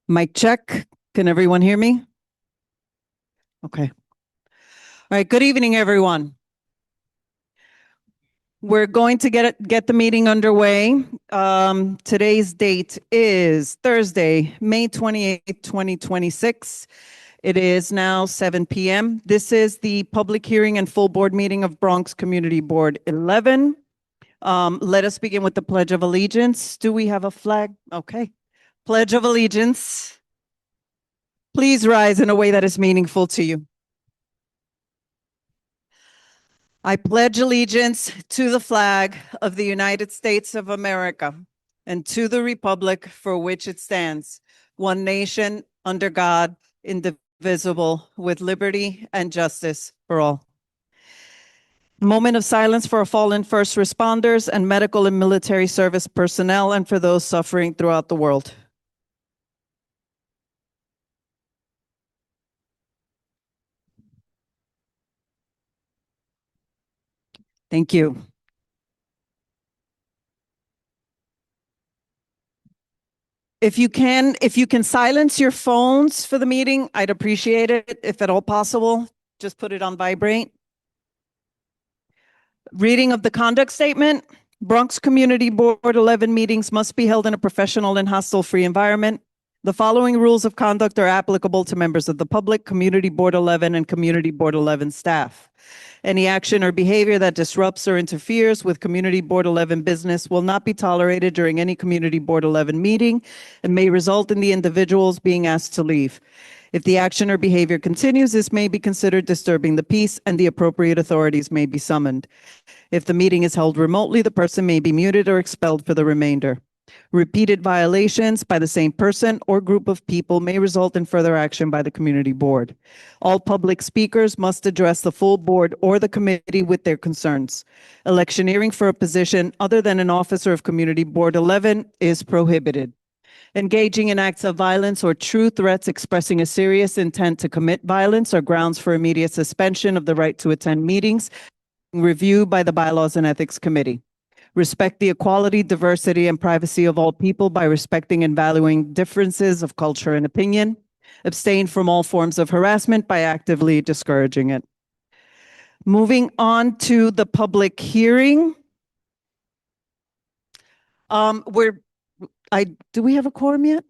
Mic check. Can everyone hear me? Okay. All right. Good evening, everyone. We're going to get the meeting underway. Today's date is Thursday, May 28th, 2026. It is now 7 p.m. This is the public hearing and full board meeting of Bronx Community Board 11. Let us begin with the Pledge of Allegiance. Do we have a flag? Okay. Pledge of Allegiance. Please rise in a way that is meaningful to you. I pledge allegiance to the flag of the United States of America and to the republic for which it stands, one nation, under God, indivisible, with liberty and justice for all. Moment of silence for our fallen first responders and medical and military service personnel, and for those suffering throughout the world. Thank you. If you can silence your phones for the meeting, I'd appreciate it, if at all possible. Just put it on vibrate. Reading of the conduct statement. Bronx Community Board 11 meetings must be held in a professional and hostile-free environment. The following rules of conduct are applicable to members of the public, Community Board 11, and Community Board 11 staff. Any action or behavior that disrupts or interferes with Community Board 11 business will not be tolerated during any Community Board 11 meeting and may result in the individuals being asked to leave. If the action or behavior continues, this may be considered disturbing the peace and the appropriate authorities may be summoned. If the meeting is held remotely, the person may be muted or expelled for the remainder. Repeated violations by the same person or group of people may result in further action by the community board. All public speakers must address the full board or the committee with their concerns. Electioneering for a position other than an officer of Community Board 11 is prohibited. Engaging in acts of violence or true threats expressing a serious intent to commit violence are grounds for immediate suspension of the right to attend meetings, reviewed by the Bylaws and Ethics Committee. Respect the equality, diversity, and privacy of all people by respecting and valuing differences of culture and opinion. Abstain from all forms of harassment by actively discouraging it. Moving on to the public hearing. Do we have a quorum yet?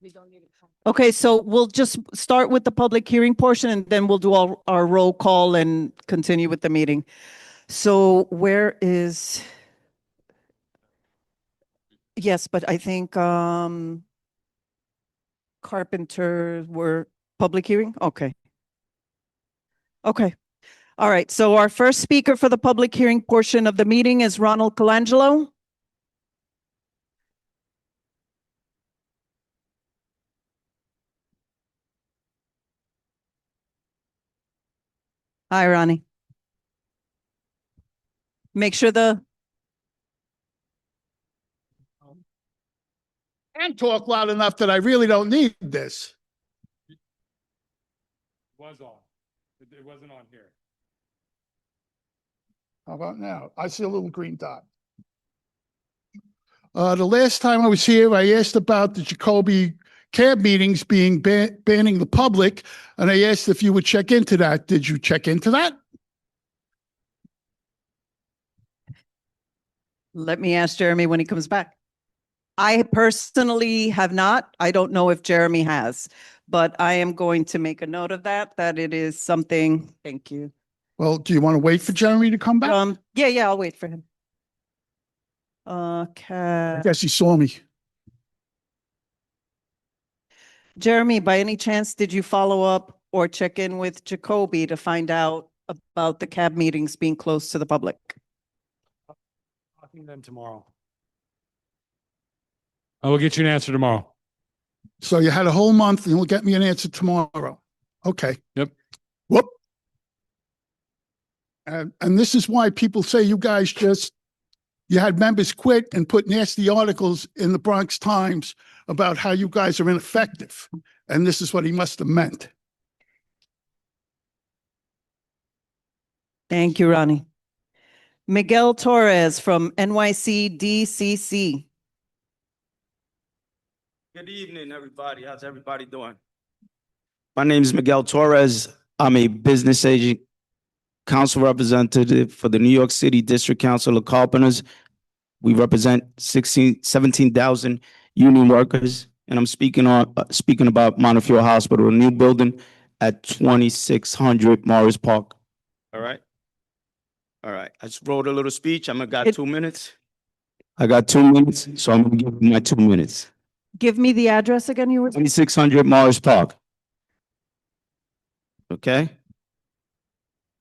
We don't need it. Okay, so we'll just start with the public hearing portion and then we'll do our roll call and continue with the meeting. So where is? Yes, but I think Carpenter were public hearing? Okay. Okay. All right, so our first speaker for the public hearing portion of the meeting is Ronald Colangelo. Hi, Ronnie. Make sure and talk loud enough that I really don't need this. It was on. It wasn't on here. How about now? I see a little green dot. The last time I was here, I asked about the Jacoby cab meetings being banning the public, and I asked if you would check into that. Did you check into that? Let me ask Jeremy when he comes back. I personally have not. I don't know if Jeremy has, but I am going to make a note of that it is something. Thank you. Well, do you want to wait for Jeremy to come back? Yeah, I'll wait for him. I Okay. guess he saw me. Jeremy, by any chance, did you follow up or check in with Jacoby to find out about the cab meetings being closed to the public? Talking to them tomorrow. I will get you an answer tomorrow. So you had a whole month and you'll get me an answer tomorrow. Okay. Yep. Whoop. And this is why people say you guys you had members quit and put nasty articles in the Bronx Times about how you guys are ineffective. And this is what he must have meant. Thank you, Ronnie. Miguel Torres from NYC DCC. Good evening, everybody. How's everybody doing? My name is Miguel Torres. I'm a business agent, council representative for the New York City District Council of Carpenters. We represent 17,000 union workers, and I'm speaking about Montefiore Hospital, a new building at 2600 Morris Park. All right? All right. I just wrote a little speech. got 2 minutes. I got 2 minutes, so I'm gonna give you my 2 minutes. Give me the address again. You were 2600 Morris Park. Okay?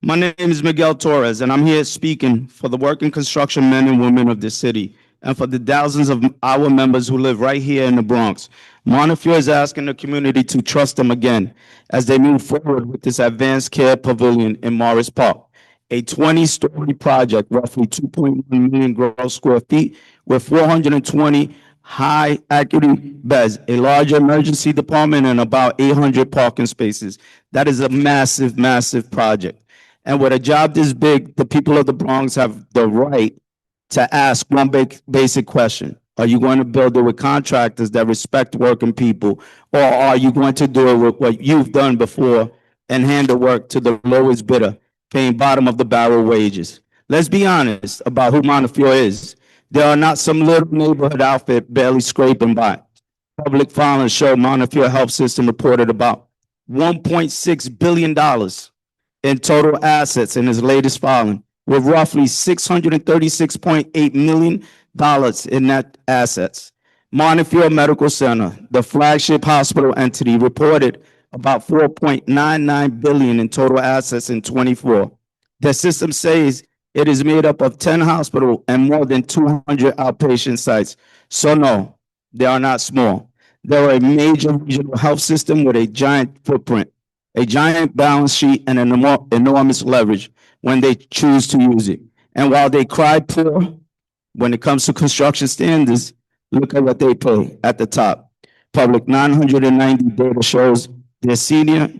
My name is Miguel Torres, and I'm here speaking for the working construction men and women of the city and for the thousands of our members who live right here in the Bronx. Montefiore is asking the community to trust them again as they move forward with this advanced care pavilion in Morris Park, a 20-story project, roughly 2.1 million gross square feet with 420 high acuity beds, a large emergency department, and about 800 parking spaces. That is a massive, massive project. And with a job this big, the people of the Bronx have the right to ask one basic question. Are you going to build it with contractors that respect working people, or are you going to do it with what you've done before and hand the work to the lowest bidder, paying bottom of the barrel wages? Let's be honest about who Montefiore is. There are not some little neighborhood outfit barely scraping by. Public filings show Montefiore Health System reported about $1.6 billion in total assets in his latest filing, with roughly $636.8 million in net assets. Montefiore Medical Center, the flagship hospital entity, reported about $4.99 billion in total assets in 24. The system says it is made up of 10 hospitals and more than 200 outpatient sites. So no, they are not small. They are a major regional health system with a giant footprint, a giant balance sheet, and an enormous leverage when they choose to use it. And while they cry poor when it comes to construction standards, look at what they pay at the top. Public 990 data shows their senior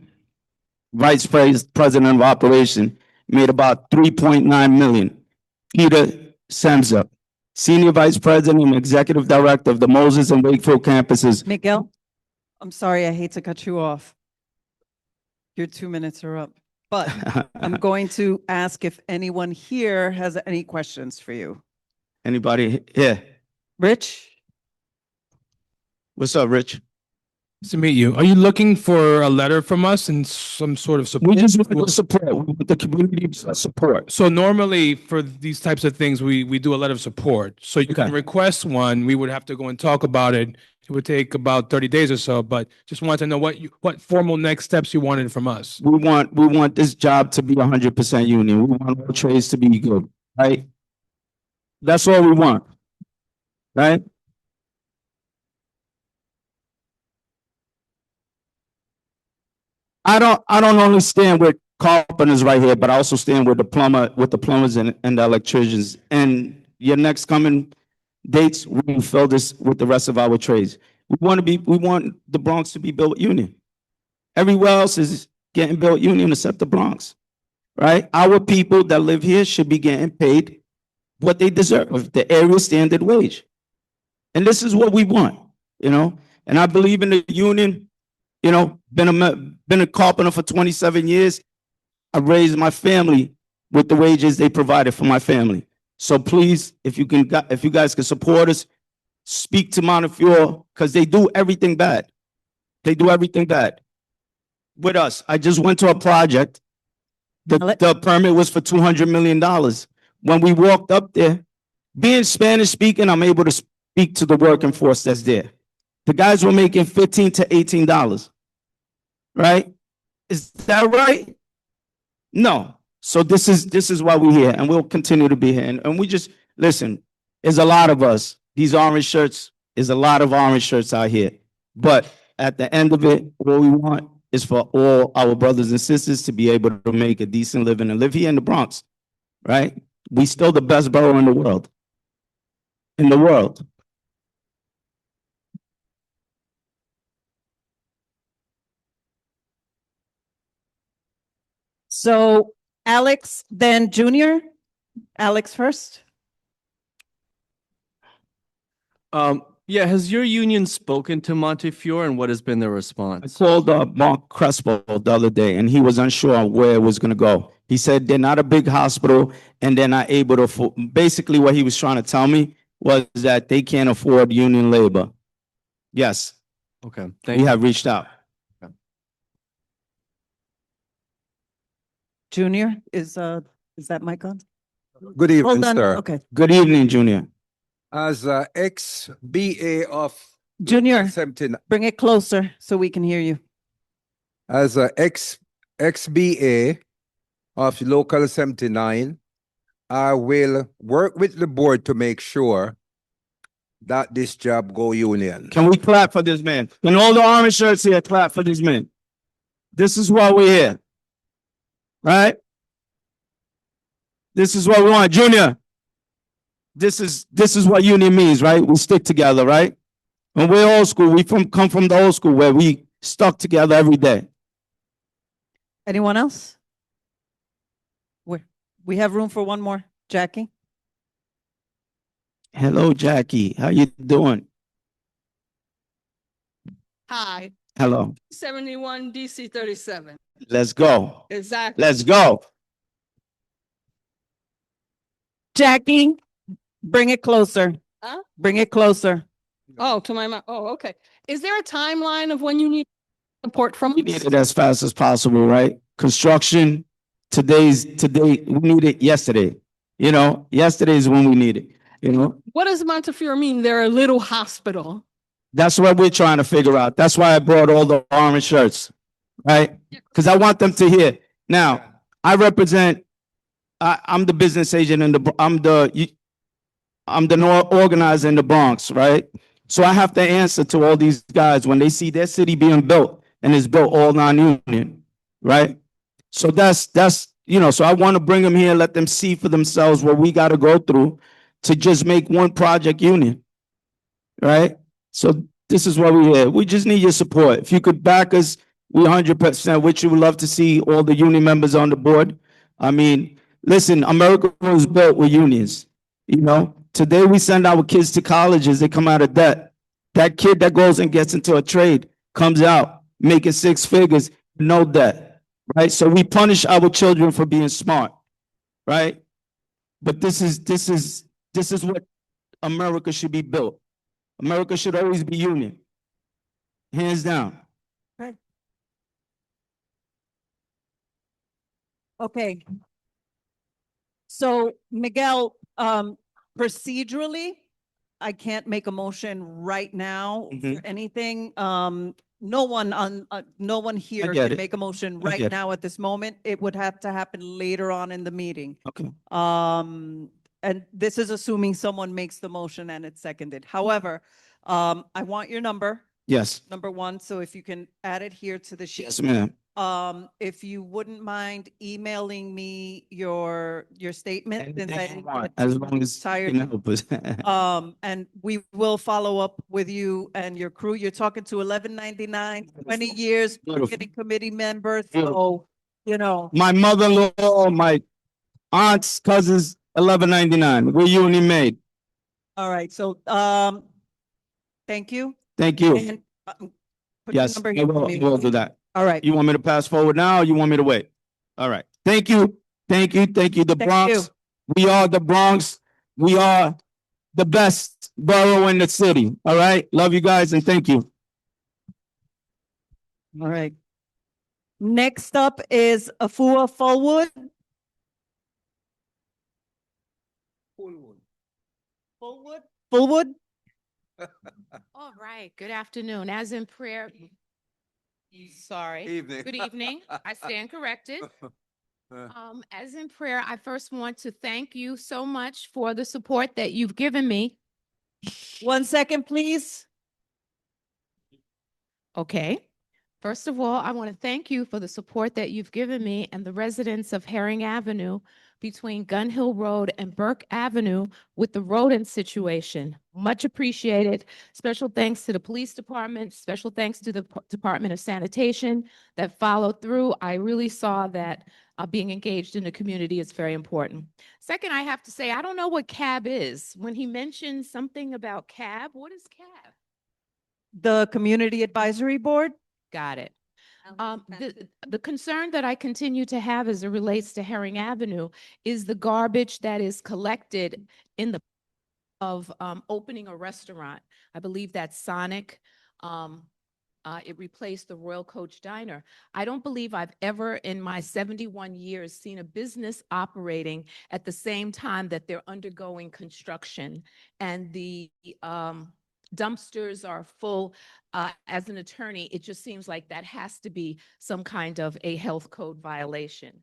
vice president of operation made about 3.9 million. Peter Semza, senior vice president and executive director of the Moses and Wakefield campuses. Miguel, I'm sorry, I hate to cut you off. Your 2 minutes are up, but I'm going to ask if anyone here has any questions for you. Anybody here? Rich? What's up, Rich? Nice to meet you. Are you looking for a letter from us and some sort of support? We just want the support. We want the community support. So normally for these types of things, we do a letter of support. So you can Okay. request one. We would have to go and talk about it. It would take about 30 days or so, but just wanted to know what formal next steps you wanted from us. We want this job to be 100% union. We want all trades to be good, right? That's all we want, right? I don't only stand with carpenters right here, but I also stand with the plumbers and the electricians. And your next coming dates, we will fill this with the rest of our trades. We want the Bronx to be built union. Everywhere else is getting built union except the Bronx, right? Our people that live here should be getting paid what they deserve, the area standard wage. And this is what we want, you know? And I believe in the union, you know, been a carpenter for 27 years. I raised my family with the wages they provided for my family. So please, if you guys can support us, speak to Montefiore, because they do everything bad. They do everything bad with us. I just went to a project. The permit was for $200 million. When we walked up there, being Spanish speaking, I'm able to speak to the working force that's there. The guys were making $15 to $18, right? Is that right? No. So this is why we're here, and we'll continue to be here. And we just, listen, there's a lot of us. These orange shirts, there's a lot of orange shirts out here. But at the end of it, what we want is for all our brothers and sisters to be able to make a decent living and live here in the Bronx, right? We still the best borough in the world. In the world. So Alex then Junior, Alex first. Yeah, has your union spoken to Montefiore and what has been their I response? called Mark Crespo the other day and he was unsure where it was gonna go. He said they're not a big hospital and they're not able to, basically what he was trying to tell me was that they can't afford union labor. Yes, Okay, we thank you. have reached out. Junior, is that mic on? Good Hold evening, on. sir. Okay. Good evening, Junior. As ex-BA of Junior, 17, bring it closer so we can hear you. as a ex-BA of Local 79, I will work with the board to make sure that this job go union. Can we clap for this man? Can all the orange shirts here clap for this man? This is why we're here. Right? This is what we want. Junior, this is what union means, right? We stick together, right? And we're old school. We come from the old school where we stuck together every day. Anyone else? We have room for one more. Jackie? Hello, Jackie. How you doing? Hi, Hello. 71 DC 37. Let's go. Exactly. Let's go. Jackie, bring it closer. Huh? Bring it closer. Oh, to my, oh, okay. Is there a timeline of when you need support from We us? need it as fast as possible, right? Construction, today, we need it yesterday. You know, yesterday is when we need it, you know? What does Montefiore mean? They're a little hospital. That's what we're trying to figure out. That's why I brought all the orange shirts, right? Because I want them to hear. Now, I represent, I'm the business agent and I'm the organizer in the Bronx, right? So I have to answer to all these guys when they see their city being built and it's built all non-union, right? So that's, you know, so I want to bring them here, let them see for themselves what we got to go through to just make one project union, right? So this is what we here. We just need your support. If you could back us, we 100% with you. We'd love to see all the union members on the board. I mean, listen, America was built with unions. You know, today we send our kids to colleges, they come out of debt. That kid that goes and gets into a trade comes out making 6 figures, no debt, right? So we punish our children for being smart, right? But this is what America should be built. America should always be union. Hands down. Okay. So Miguel, procedurally, I can't make a motion right now for Mhm. anything. No one here get can it. make a motion I right get it. now at this moment. It would have to happen later on in the meeting. Okay. And this is assuming someone makes the motion and it's seconded. However, I want your number, Yes. number one, so if you can add it here to the sheet. Yes, ma'am. If you wouldn't mind emailing me your statement, since I Anything you didn't want, get as long as you tired. can help us. And we will follow up with you and your crew. You're talking to 1199, 20 years, Beautiful. getting committee members, so, Beautiful. you know. My mother-in-law, my aunts, cousins, 1199. We're union made. All right, so, thank you. Thank you. And, put your Yes, number I here for will, me. we'll do that. All right. You want me to pass forward now or you want me to wait? All right. Thank you. Thank you. Thank you. The Thank Bronx. you. We are the Bronx. We are the best borough in the city. All right. Love you guys and thank you. All right. Next up is Afua Fullwood. Fullwood? Fullwood? All right, good afternoon. As in prayer. Sorry. Evening. Good evening. I stand corrected. As in prayer, I first want to thank you so much for the support that you've given me. 1 second, please. Okay. First of all, I want to thank you for the support that you've given me and the residents of Herring Avenue between Gun Hill Road and Burke Avenue with the rodent situation. Much appreciated. Special thanks to the police department, special thanks to the Department of Sanitation that followed through. I really saw that being engaged in the community is very important. Second, I have to say, I don't know what CAB is. When he mentioned something about CAB, what is CAB? The Community Advisory Board? Got it. The concern that I continue to have as it relates to Herring Avenue is the garbage that is collected in the of opening a restaurant. I believe that's Sonic. It replaced the Royal Coach Diner. I don't believe I've ever in my 71 years seen a business operating at the same time that they're undergoing construction and the dumpsters are full. As an attorney, it just seems like that has to be some kind of a health code violation.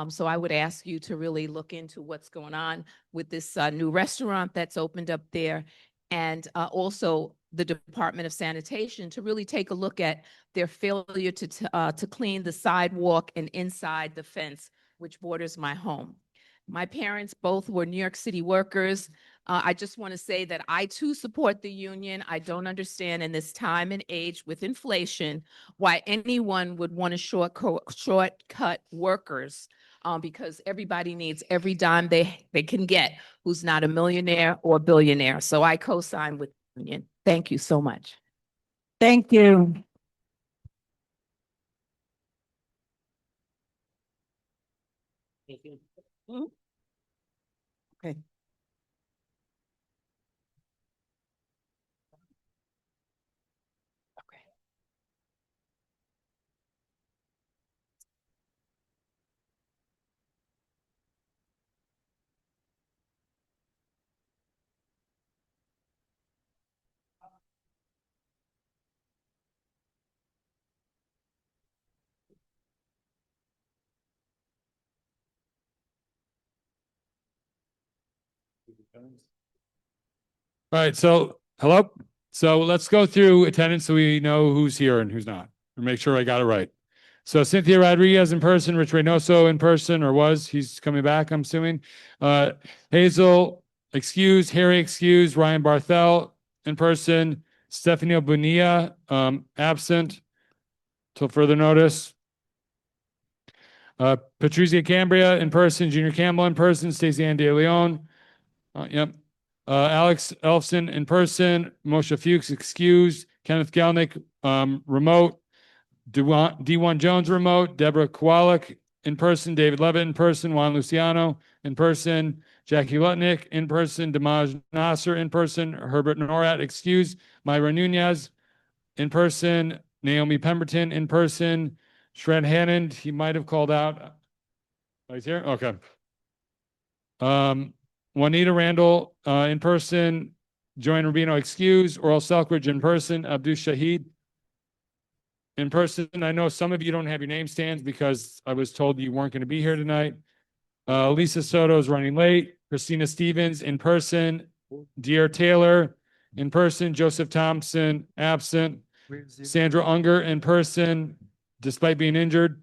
So I would ask you to really look into what's going on with this new restaurant that's opened up there, and also the Department of Sanitation to really take a look at their failure to clean the sidewalk and inside the fence, which borders my home. My parents both were New York City workers. I just want to say that I too support the union. I don't understand in this time and age with inflation why anyone would want to shortcut workers, because everybody needs every dime they can get who's not a millionaire or billionaire. So I co-sign with the union. Thank you so much. Thank you. Okay. All right, so hello. So let's go through attendance so we know who's here and who's not, and make sure I got it right. So Cynthia Rodriguez in person, Rich Reynoso in person, or was, he's coming back, I'm assuming. Hazel, excused, Harry excused, Ryan Barthel in person, Stephanie Bonilla, absent till further notice. Patrizia Cambria in person, Junior Campbell in person, Stacey Ann De Leon. Yep. Alex Elfson in person, Moshe Fuchs excused, Kenneth Galnick remote, D1 Jones remote, Deborah Kowalik in person, David Levitt in person, Juan Luciano in person, Jackie Lutnick in person, Damaj Nasser in person, Herbert Norat excused, Myra Nunez in person, Naomi Pemberton in person, Shred Hannand, he might have called out. Oh, he's here? Okay. Juanita Randall in person, Joanne Rubino excused, Oral Selkridge in person, Abdul Shahid in person. I know some of you don't have your name stands because I was told you weren't going to be here tonight. Lisa Soto is running late. Christina Stevens in person, Dear Taylor in person, Joseph Thompson absent, Sandra Unger in person despite being injured.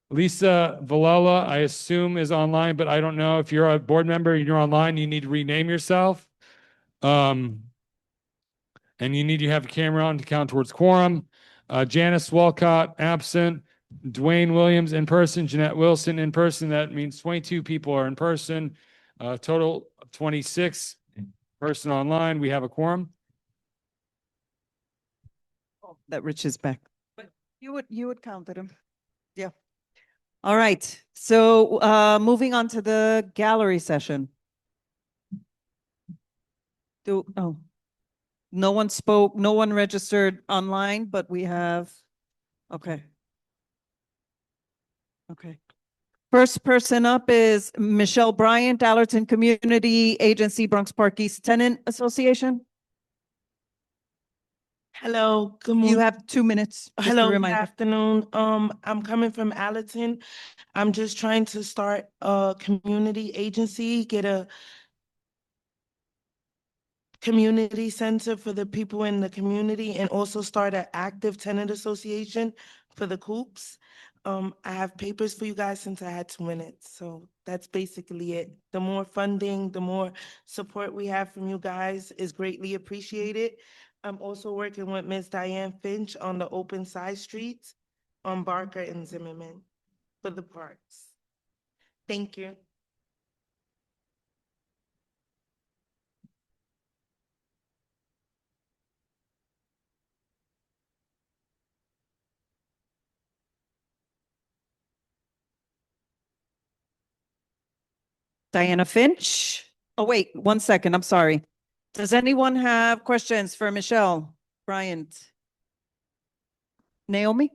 Lisa Valella, I assume, is online, but I don't know. If you're a board member and you're online, you need to rename yourself. And you need to have a camera on to count towards quorum. Janice Walcott, absent. Dwayne Williams in person. Jeanette Wilson in person. That means 22 people are in person. Total of 26 person online. We have a quorum. That Rich is back. But you would count him. Yeah. All right. So moving on to the gallery session. No one spoke, no one registered online, but we have, okay. Okay. First person up is Michelle Bryant, Allerton Community Agency, Bronx Park East Tenant Association. Hello, good You morning. have 2 minutes. just a Hello, good reminder. afternoon. I'm coming from Allerton. I'm just trying to start a community agency, get a community center for the people in the community, and also start an active tenant association for the coops. I have papers for you guys since I had 2 minutes, so that's basically it. The more funding, the more support we have from you guys is greatly appreciated. I'm also working with Ms. Diane Finch on the open side streets on Barker and Zimmerman. for the parks. Thank you. Diana Finch. Oh, wait, 1 second. I'm sorry. Does anyone have questions for Michelle Bryant? Naomi?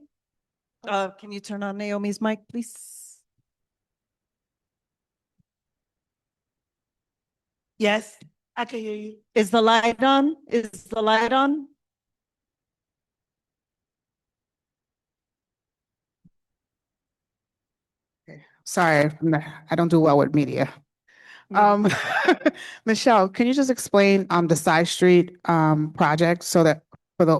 Can you turn on Naomi's mic, please? Yes, I can hear you. Is the light on? Is the light on? Sorry, I don't do well with media. Michelle, can you just explain the side street project so that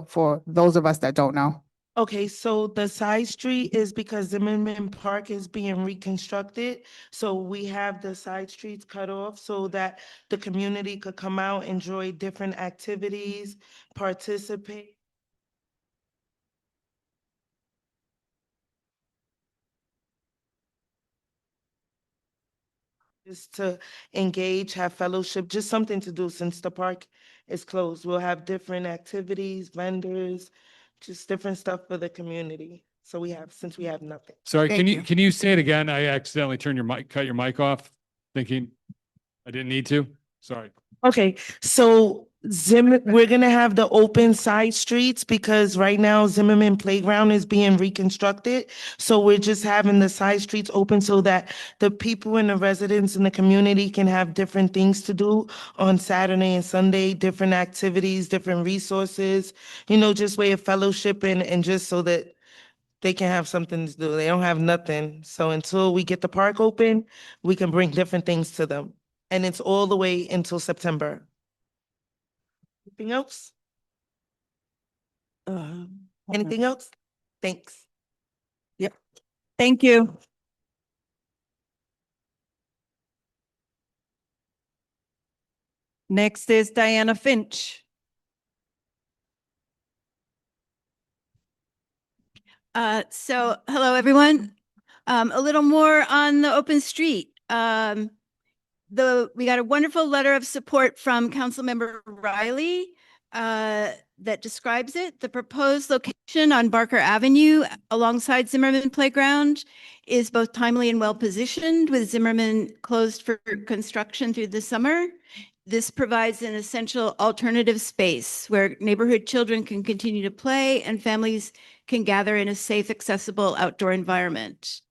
for those of us that don't know? Okay, so the side street is because Zimmerman Park is being reconstructed. So we have the side streets cut off so that the community could come out, enjoy different activities, participate. Just to engage, have fellowship, just something to do since the park is closed. We'll have different activities, vendors, just different stuff for the community. So since we have nothing. Sorry, Thank you. can you say it again? I accidentally turned your mic, cut your mic off, thinking I didn't need to. Sorry. Okay, so we're gonna have the open side streets because right now Zimmerman Playground is being reconstructed. So we're just having the side streets open so that the people and the residents in the community can have different things to do on Saturday and Sunday, different activities, different resources, just way of fellowship and just so that they can have something to do. They don't have nothing. So until we get the park open, we can bring different things to them. And it's all the way until September. Anything else? Anything else? Thanks. Thank you. Next is Diana Finch. Hello, everyone. A little more on the open street. We got a wonderful letter of support from Councilmember Riley that describes it. The proposed location on Barker Avenue alongside Zimmerman Playground is both timely and well positioned, with Zimmerman closed for construction through the summer. This provides an essential alternative space where neighborhood children can continue to play and families can gather in a safe, accessible outdoor environment.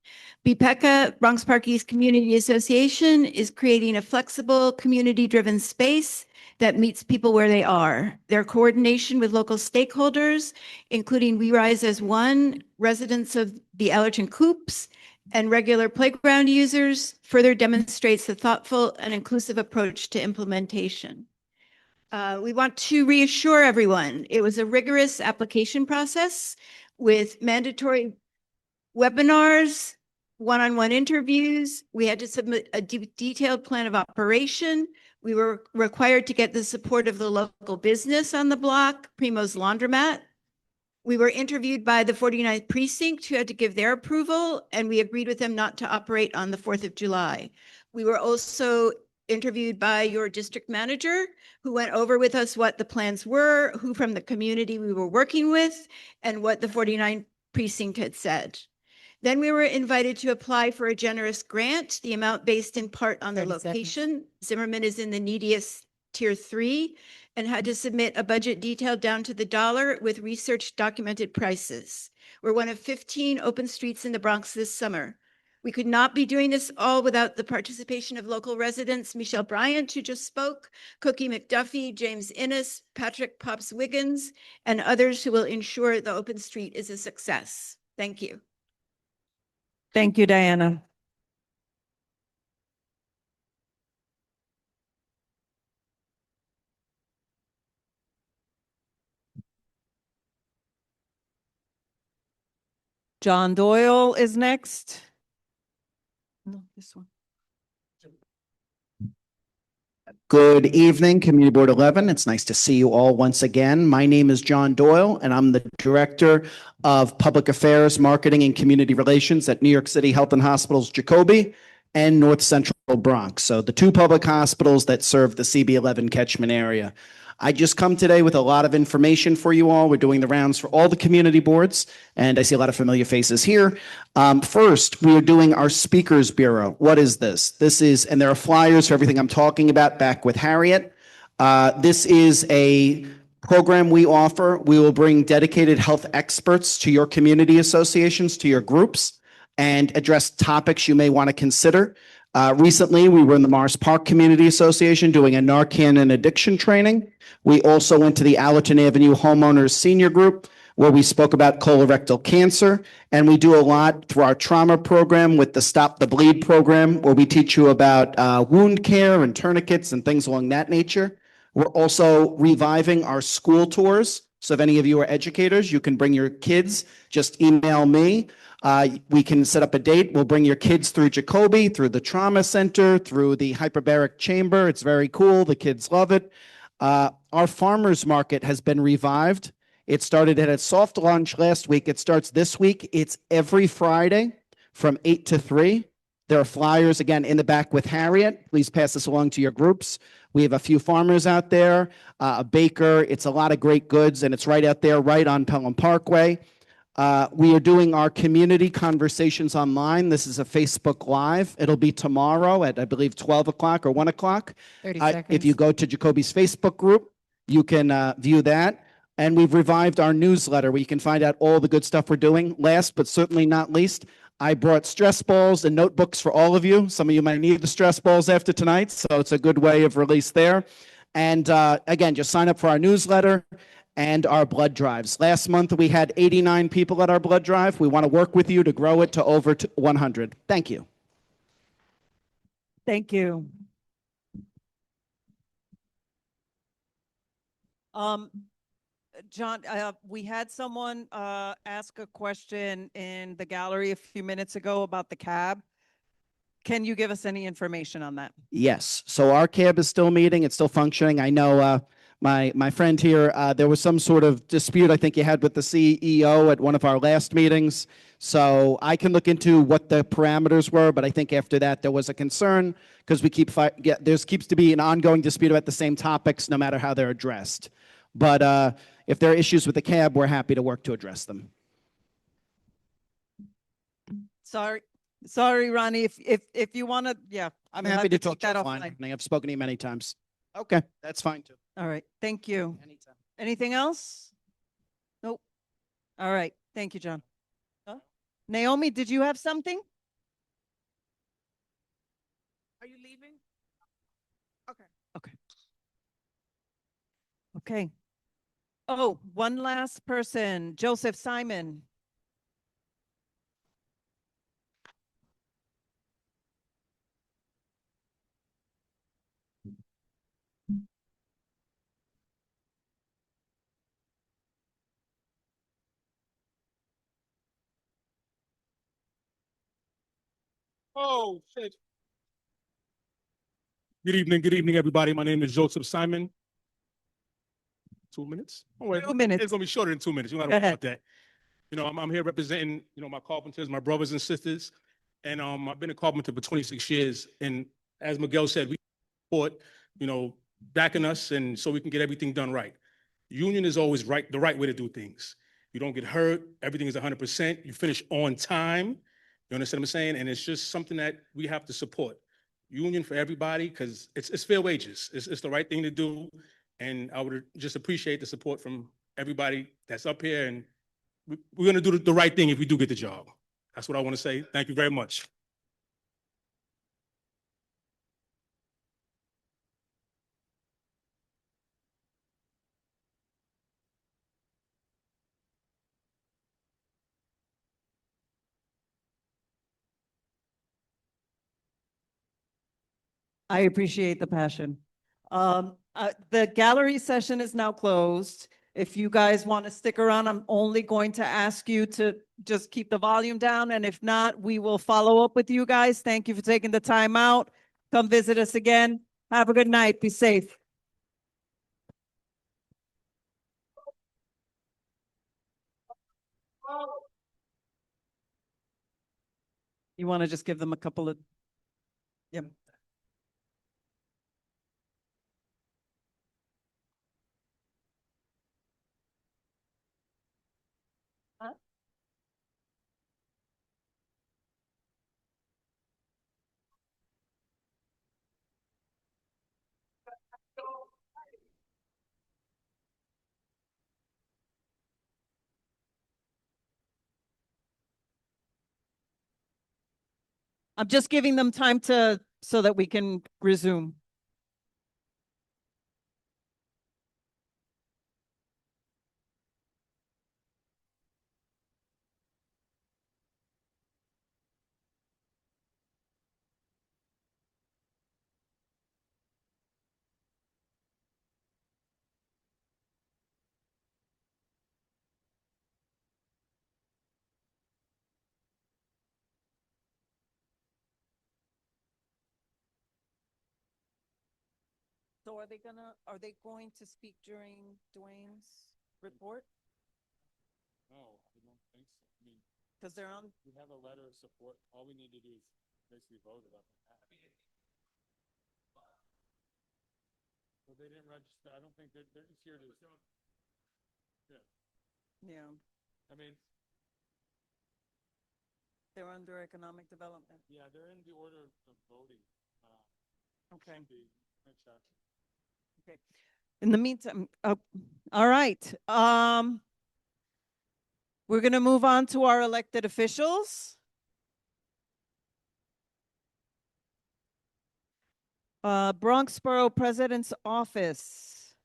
BPECA, Bronx Park East Community Association, is creating a flexible, community-driven space that meets people where they are. Their coordination with local stakeholders, including We Rise as One, residents of the Allerton Coops, and regular playground users, further demonstrates the thoughtful and inclusive approach to implementation. We want to reassure everyone, it was a rigorous application process with mandatory webinars, one-on-one interviews. We had to submit a detailed plan of operation. We were required to get the support of the local business on the block, Primo's Laundromat. We were interviewed by the 49th Precinct, who had to give their approval, and we agreed with them not to operate on the 4th of July. We were also interviewed by your district manager, who went over with us what the plans were, who from the community we were working with, and what the 49th Precinct had said. Then we were invited to apply for a generous grant, the amount based in part on the location. Zimmerman is in the neediest tier 3 and had to submit a budget detailed down to the dollar with research documented prices. We're one of 15 open streets in the Bronx this summer. We could not be doing this all without the participation of local residents, Michelle Bryant, who just spoke, Cookie McDuffie, James Innes, Patrick Pops Wiggins, and others who will ensure the open street is a success. Thank you. Thank you, Diana. John Doyle is next. No, this one. Good evening, Community Board 11. It's nice to see you all once again. My name is John Doyle, and I'm the Director of Public Affairs, Marketing, and Community Relations at New York City Health and Hospitals Jacobi and North Central Bronx. So the two public hospitals that serve the CB11 catchment area. I just come today with a lot of information for you all. We're doing the rounds for all the community boards, and I see a lot of familiar faces here. First, we are doing our Speakers Bureau. What is this? This is, and there are flyers for everything I'm talking about back with Harriet. This is a program we offer. We will bring dedicated health experts to your community associations, to your groups, and address topics you may want to consider. Recently, we were in the Morris Park Community Association doing a Narcan and addiction training. We also went to the Allerton Avenue Homeowners Senior Group, where we spoke about colorectal cancer. And we do a lot through our trauma program with the Stop the Bleed program, where we teach you about wound care and tourniquets and things along that nature. We're also reviving our school tours. So if any of you are educators, you can bring your kids, just email me. We can set up a date. We'll bring your kids through Jacobi, through the trauma center, through the hyperbaric chamber. It's very cool. The kids love it. Our farmers market has been revived. It started at a soft launch last week. It starts this week. It's every Friday from 8 to 3. There are flyers, again, in the back with Harriet. Please pass this along to your groups. We have a few farmers out there, a baker. It's a lot of great goods, and it's right out there, right on Pelham Parkway. We are doing our community conversations online. This is a Facebook Live. It'll be tomorrow at, I believe, 12 o'clock or 1 o'clock. 30 If seconds. you go to Jacobi's Facebook group, you can view that. And we've revived our newsletter where you can find out all the good stuff we're doing. Last but certainly not least, I brought stress balls and notebooks for all of you. Some of you might need the stress balls after tonight, so it's a good way of release there. And again, just sign up for our newsletter and our blood drives. Last month, we had 89 people at our blood drive. We want to work with you to grow it to over 100. Thank you. Thank you. John, we had someone ask a question in the gallery a few minutes ago about the cab. Can you give us any information on that? Yes. So our cab is still meeting. It's still functioning. I know my friend here, there was some sort of dispute I think you had with the CEO at one of our last meetings. So I can look into what the parameters were, but I think after that there was a concern because we there keeps to be an ongoing dispute about the same topics no matter how they're addressed. But if there are issues with the cab, we're happy to work to address them. Sorry, Ronnie. If you want to, yeah, I'm we'll happy have to talk take that offline. offline. I've spoken to you many times. Okay, that's fine too. All right, thank you. Anytime. Anything else? Nope. All right, thank you, John. Naomi, did you have something? Are you leaving? Okay. Okay. Oh, one last person, Joseph Simon. Oh, shit. Good evening, everybody. My name is Joseph Simon. 2 minutes? Oh, wait, 2 minutes. It's gonna be shorter than 2 minutes. You don't Go have to worry ahead. about that. You know, I'm here representing, my carpenters, my brothers and sisters. And I've been a carpenter for 26 years. And as Miguel said, we support, backing us and so we can get everything done right. Union is always right, the right way to do things. You don't get hurt. Everything is 100%. You finish on time. You understand what I'm saying? And it's just something that we have to support. Union for everybody, because it's fair wages. It's the right thing to do. And I would just appreciate the support from everybody that's up here. And we're going to do the right thing if we do get the job. That's what I want to say. Thank you very much. I appreciate the passion. The gallery session is now closed. If you guys want to stick around, I'm only going to ask you to just keep the volume down. And if not, we will follow up with you guys. Thank you for taking the time out. Come visit us again. Have a good night. Be safe. You want to just give them a couple of, yep. I'm just giving them time so that we can resume. So are they going to speak during Dwayne's report? No, I don't think so. I mean, Because they're on, we have a letter of support. All we need to do is basically vote it up. But they didn't register. I don't think they're just here to. Yeah, yeah, I mean, they're under economic development. yeah, they're in the order of voting. Okay. Should be. Let's check. Okay. In the meantime, all right. We're going to move on to our elected officials. Bronx Borough President's Office.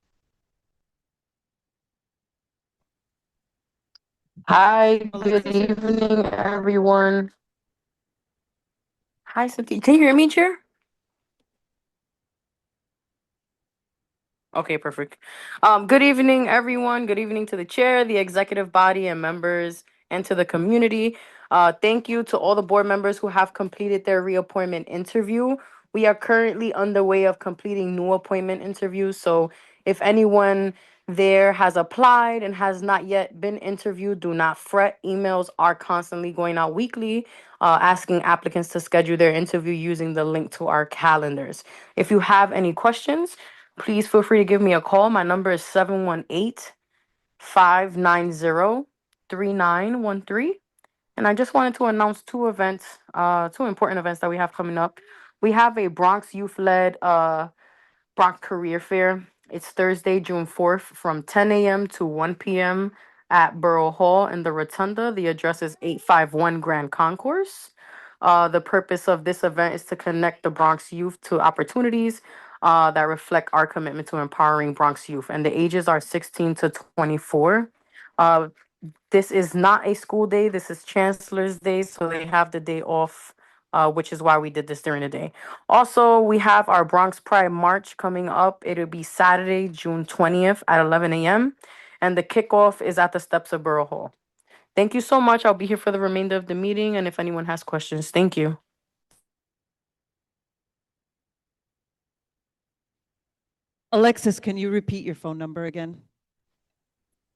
Hi, good Alexis? evening, everyone. Hi, Cynthia. Can you hear me, Chair? Okay, perfect. Good evening, everyone. Good evening to the chair, the executive body, and members, and to the community. Thank you to all the board members who have completed their reappointment interview. We are currently underway of completing new appointment interviews. So if anyone there has applied and has not yet been interviewed, do not fret. Emails are constantly going out weekly, asking applicants to schedule their interview using the link to our calendars. If you have any questions, please feel free to give me a call. My number is 718-590-3913. And I just wanted to announce two important events that we have coming up. We have a Bronx youth-led Bronx Career Fair. It's Thursday, June 4th from 10 a.m. to 1 p.m. at Borough Hall in the Rotunda. The address is 851 Grand Concourse. The purpose of this event is to connect the Bronx youth to opportunities that reflect our commitment to empowering Bronx youth. And the ages are 16 to 24. This is not a school day. This is Chancellor's Day, so they have the day off, which is why we did this during the day. Also, we have our Bronx Pride March coming up. It'll be Saturday, June 20th at 11 a.m. And the kickoff is at the steps of Borough Hall. Thank you so much. I'll be here for the remainder of the meeting. And if anyone has questions, thank you. Alexis, can you repeat your phone number again?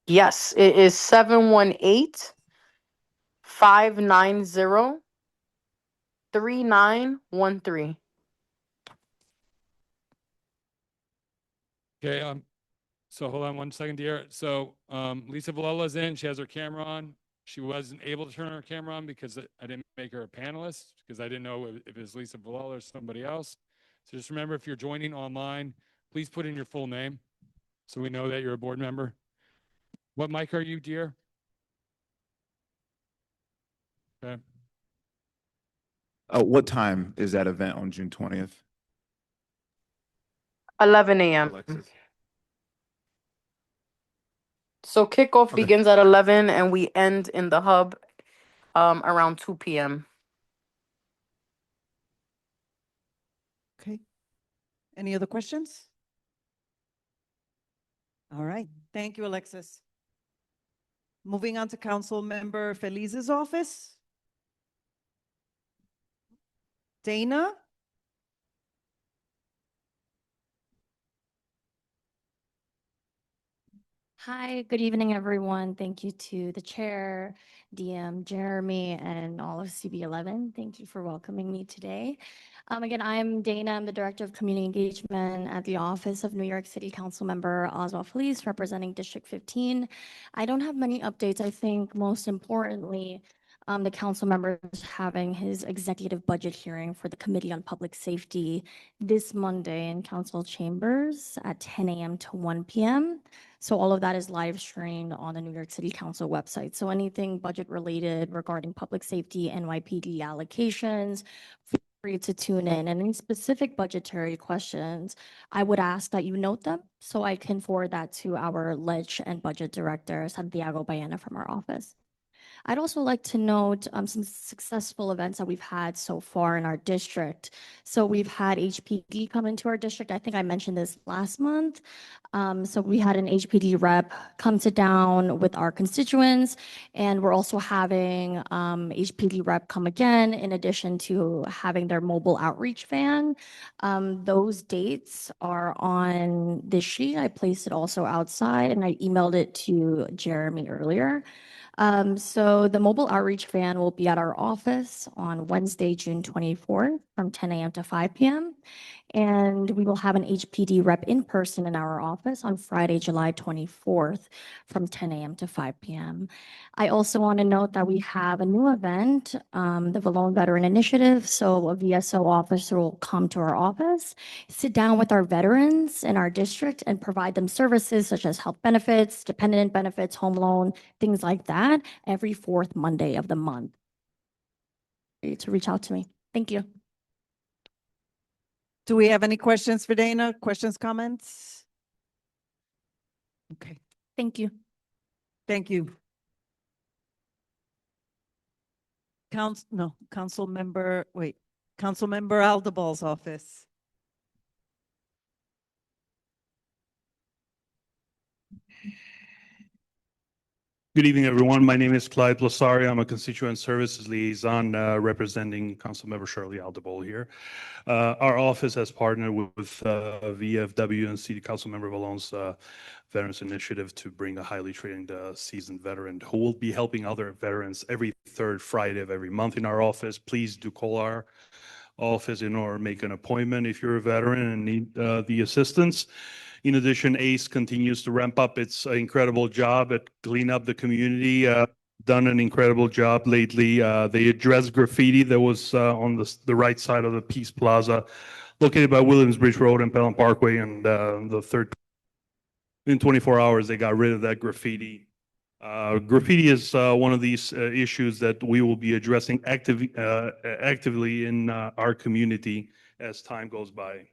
Yes, it is 718-590-3913. Okay, so hold on one second, dear. So, Lisa Villela's in, she has her camera on. She wasn't able to turn her camera on because I didn't make her a panelist because I didn't know if it was Lisa Villela or somebody else. So just remember, if you're joining online, please put in your full name so we know that you're a board member. What mic are you, dear? Okay. What time is that event on June 20th? 11 a.m. Alexis. So kickoff Okay. begins at 11 and we end in the hub around 2 p.m. Okay. Any other questions? All right. Thank you, Alexis. Moving on to Council Member Feliz's office. Dana? Hi, good evening, everyone. Thank you to the chair, DM Jeremy, and all of CB11. Thank you for welcoming me today. Again, I'm Dana. I'm the Director of Community Engagement at the Office of New York City Council Member Oswald Felice, representing District 15. I don't have many updates. I think most importantly, the council member is having his executive budget hearing for the Committee on Public Safety this Monday in council chambers at 10 a.m. to 1 p.m. So all of that is live streamed on the New York City Council website. So anything budget related regarding public safety, NYPD allocations, feel free to tune in. And any specific budgetary questions, I would ask that you note them so I can forward that to our Ledge and Budget Director, Santiago Baena from our office. I'd also like to note some successful events that we've had so far in our district. So we've had HPD come into our district. I think I mentioned this last month. So we had an HPD rep come sit down with our constituents, and we're also having HPD rep come again, in addition to having their mobile outreach van. Those dates are on this sheet. I placed it also outside, and I emailed it to Jeremy earlier. So the mobile outreach van will be at our office on Wednesday, June 24th from 10 a.m. to 5 p.m. And we will have an HPD rep in person in our office on Friday, July 24th from 10 a.m. to 5 p.m. I also want to note that we have a new event, the Valone Veteran Initiative. So a VSO officer will come to our office, sit down with our veterans in our district and provide them services such as health benefits, dependent benefits, home loan, things like that, every fourth Monday of the month. To reach out to me. Thank you. Do we have any questions for Dana? Questions, comments? Okay, Thank you. thank you. Council member Aldabal's office. Good evening, everyone. My name is Clyde Blasari. I'm a constituent services liaison representing Councilmember Shirley Aldabol here. Our office has partnered with VFW and City Councilmember Valone's Veterans Initiative to bring a highly trained seasoned veteran who will be helping other veterans every third Friday of every month in our office. Please do call our office in order to make an appointment if you're a veteran and need the assistance. In addition, ACE continues to ramp up its incredible job at clean up the community. Done an incredible job lately. They addressed graffiti that was on the right side of the Peace Plaza, located by Williamsbridge Road and Pelham Parkway. And in 24 hours, they got rid of that graffiti. Graffiti is one of these issues that we will be addressing actively in our community as time goes by.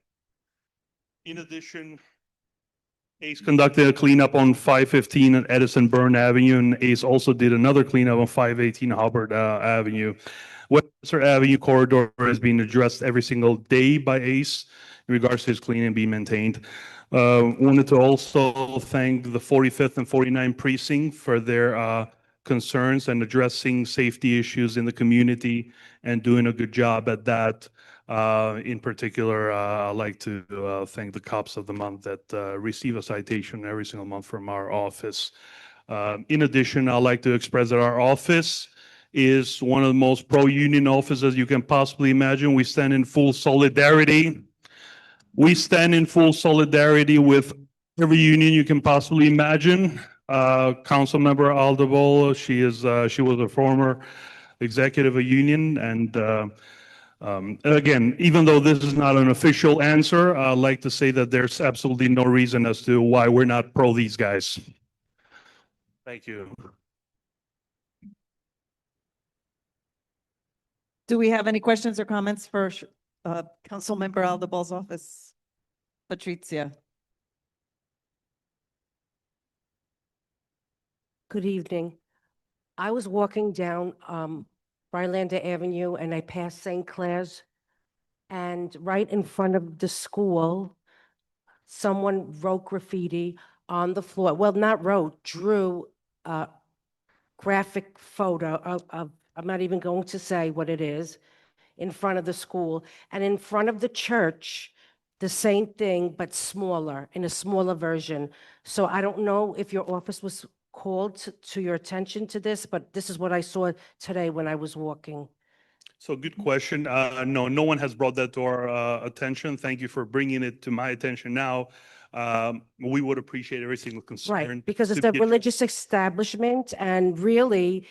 In addition, ACE conducted a cleanup on 515 and Edison Byrne Avenue, and ACE also did another cleanup on 518 Hubbard Avenue. Westminster Avenue corridor is being addressed every single day by ACE in regards to its cleaning and being maintained. Wanted to also thank the 45th and 49th precinct for their concerns and addressing safety issues in the community and doing a good job at that. In particular, I'd like to thank the cops of the month that receive a citation every single month from our office. In addition, I'd like to express that our office is one of the most pro-union offices you can possibly imagine. We stand in full solidarity. We stand in full solidarity with every union you can possibly imagine. Councilmember Aldabol, she was a former executive of a union, and again, even though this is not an official answer, I'd like to say that there's absolutely no reason as to why we're not pro these guys. Thank you. Do we have any questions or comments for Councilmember Aldabal's office? Patrizia. Good evening. I was walking down Rhinelander Avenue and I passed St. Clair's, and right in front of the school, someone wrote graffiti on the floor. Well, not wrote, drew a graphic photo of, I'm not even going to say what it is, in front of the school. And in front of the church, the same thing, but smaller, in a smaller version. So I don't know if your office was called to your attention to this, but this is what I saw today when I was walking. So good question. No, no one has brought that to our attention. Thank you for bringing it to my attention now. We would appreciate every single concern. Right, because it's to a be religious establishment, and really,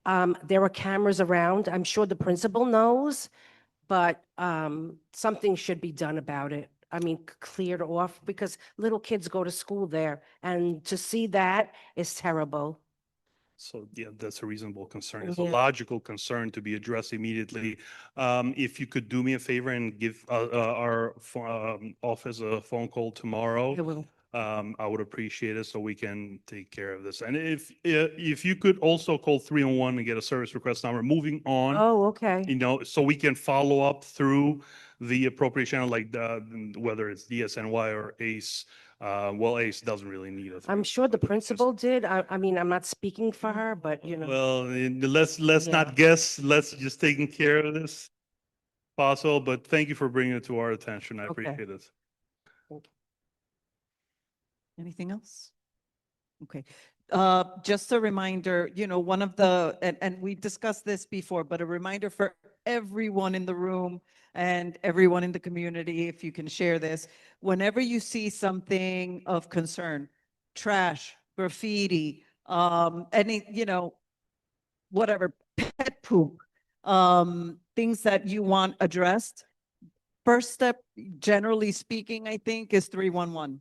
there are cameras around. I'm sure the principal knows, but something should be done about it. I mean, cleared off, because little kids go to school there, and to see that is terrible. So yeah, that's a reasonable concern. It's a Yeah. logical concern to be addressed immediately. If you could do me a favor and give our office a phone call tomorrow, I will. I would appreciate it so we can take care of this. And if you could also call 311 and get a service request number, moving on. Oh, okay. You know, so we can follow up through the appropriate channel, like whether it's DSNY or ACE. Well, ACE doesn't really need a. I'm sure the principal did. I mean, I'm not speaking for her, but you know. Well, let's Yeah. not guess. Let's just taking care of this possible. But thank you for bringing it to our attention. I Okay. appreciate it. Anything else? Okay. Just a reminder, you know, one of the, and we discussed this before, but a reminder for everyone in the room and everyone in the community, if you can share this, whenever you see something of concern, trash, graffiti, any, you know, whatever, pet poop, things that you want addressed, first step, generally speaking, I think, is 311.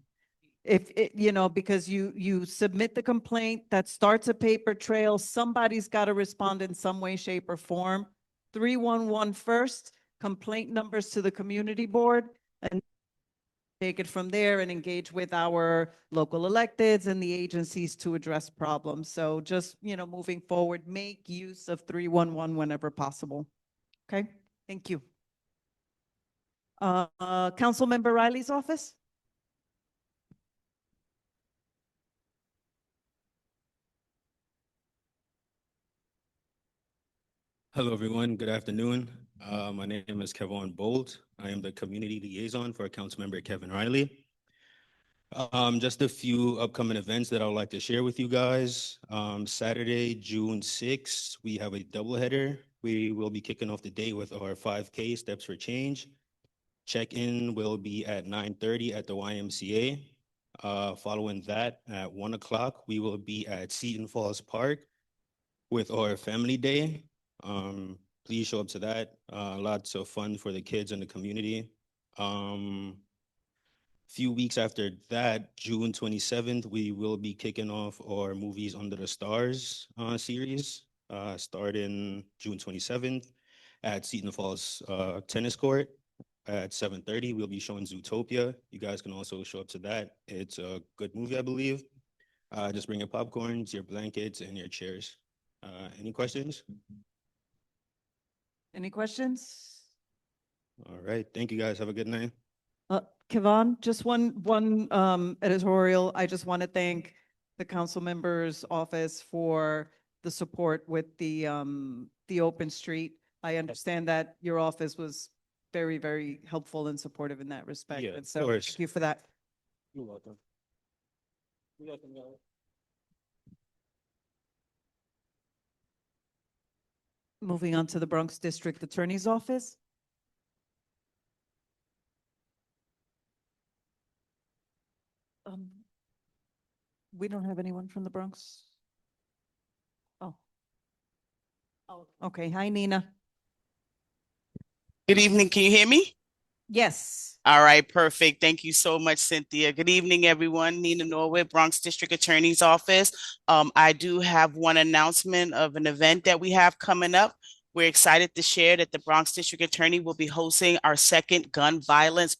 If it, you know, because you submit the complaint, that starts a paper trail, somebody's got to respond in some way, shape, or form. 311 first, complaint numbers to the community board, and take it from there and engage with our local electeds and the agencies to address problems. So just, you know, moving forward, make use of 311 whenever possible. Okay, thank you. Councilmember Riley's office? Hello, everyone. Good afternoon. My name is Kevon Bolt. I am the community liaison for Councilmember Kevin Riley. Just a few upcoming events that I would like to share with you guys. Saturday, June 6th, we have a doubleheader. We will be kicking off the day with our 5K Steps for Change. Check-in will be at 9:30 at the YMCA. Following that, at 1 o'clock, we will be at Seton Falls Park with our Family Day. Please show up to that. Lots of fun for the kids and the community. Few weeks after that, June 27th, we will be kicking off our Movies Under the Stars series, starting June 27th at Seton Falls Tennis Court. At 7:30, we'll be showing Zootopia. You guys can also show up to that. It's a good movie, I believe. Just bring your popcorns, your blankets, and your chairs. Any questions? Any questions? All right. Thank you, guys. Have a good night. Kevon, just one editorial. I just want to thank the council member's office for the support with the open street. I understand that your office was very, very helpful and supportive in that respect. Yeah, And of so course. thank you for that. You're welcome. You're welcome, guys. Moving on to the Bronx District Attorney's Office. We don't have anyone from the Bronx. Oh. Oh, okay. Hi, Nina. Good evening. Can you hear me? Yes. All right, perfect. Thank you so much, Cynthia. Good evening, everyone. Nina Norwood, Bronx District Attorney's Office. I do have one announcement of an event that we have coming up. We're excited to share that the Bronx District Attorney will be hosting our second gun violence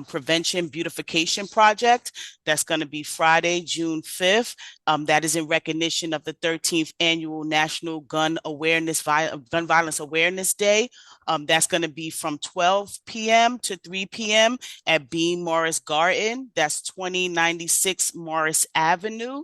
prevention beautification project. That's going to be Friday, June 5th. That is in recognition of the 13th annual National Gun Violence Awareness Day. That's going to be from 12 p.m. to 3 p.m. at Beam Morris Garden. That's 2096 Morris Avenue.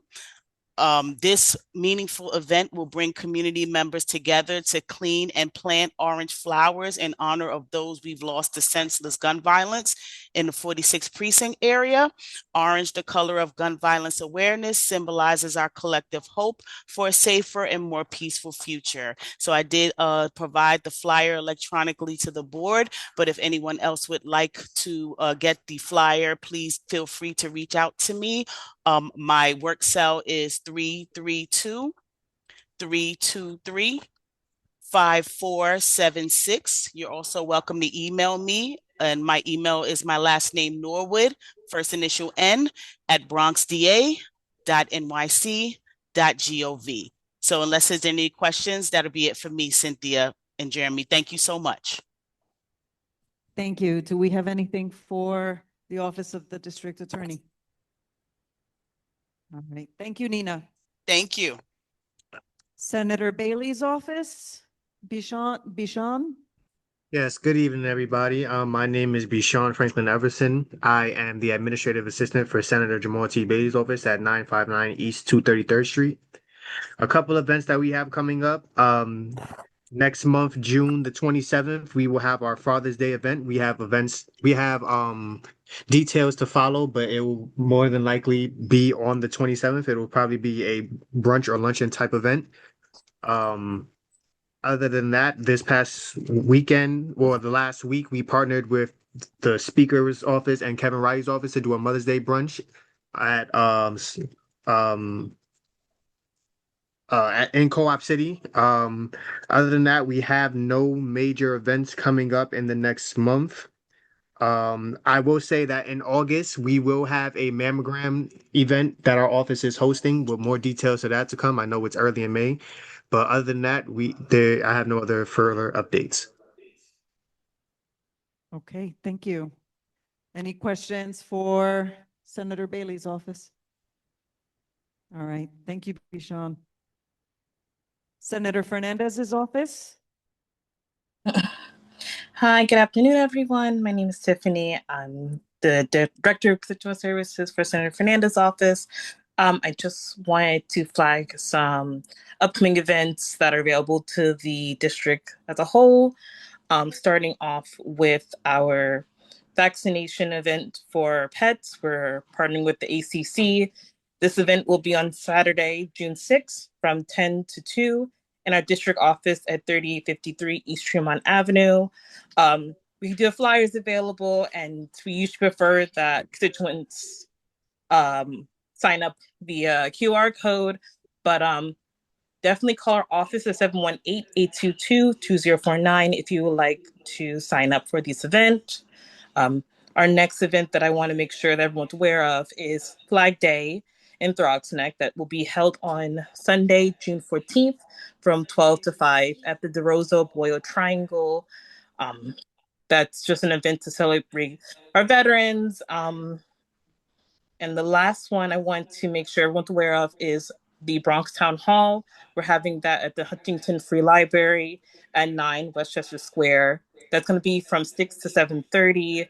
This meaningful event will bring community members together to clean and plant orange flowers in honor of those we've lost to senseless gun violence in the 46th precinct area. Orange, the color of gun violence awareness, symbolizes our collective hope for a safer and more peaceful future. So I did provide the flyer electronically to the board, but if anyone else would like to get the flyer, please feel free to reach out to me. My work cell is 332-323-5476. You're also welcome to email me, and my email is my last name, Norwood, first initial N, at bronxda.nyc.gov. So unless there's any questions, that'll be it for me, Cynthia and Jeremy. Thank you so much. Thank you. Do we have anything for the Office of the District Attorney? All right. Thank you, Nina. Thank you. Senator Bailey's office, Bishan. Yes, good evening, everybody. My name is Bishan Franklin Everson. I am the administrative assistant for Senator Jamal T. Bailey's office at 959 East 233rd Street. A couple events that we have coming up. Next month, June the 27th, we will have our Father's Day event. We have details to follow, but it will more than likely be on the 27th. It will probably be a brunch or luncheon type event. Other than that, this past weekend or the last week, we partnered with the Speaker's office and Kevin Riley's office to do a Mother's Day brunch in Co-op City. Other than that, we have no major events coming up in the next month. I will say that in August, we will have a mammogram event that our office is hosting, with more details of that to come. I know it's early in May, but other than that, I have no other further updates. Okay, thank you. Any questions for Senator Bailey's office? All right, thank you, Bishan. Senator Fernandez's office. Hi, good afternoon, everyone. My name is Tiffany. I'm the Director of Constitutional Services for Senator Fernandez's office. I just wanted to flag some upcoming events that are available to the district as a whole, starting off with our vaccination event for pets. We're partnering with the ACC. This event will be on Saturday, June 6th from 10 to 2 in our district office at 3853 East Tremont Avenue. We do have flyers available, and we usually prefer that constituents sign up via QR code, but definitely call our office at 718-822-2049 if you would like to sign up for this event. Our next event that I want to make sure that everyone's aware of is Flag Day in Throgs Neck, that will be held on Sunday, June 14th from 12 to 5 at the DeRosa Boyle Triangle. That's just an event to celebrate our veterans. And the last one I want to make sure everyone's aware of is the Bronx Town Hall. We're having that at the Huntington Free Library at 9 Westchester Square. That's going to be from 6 to 7:30.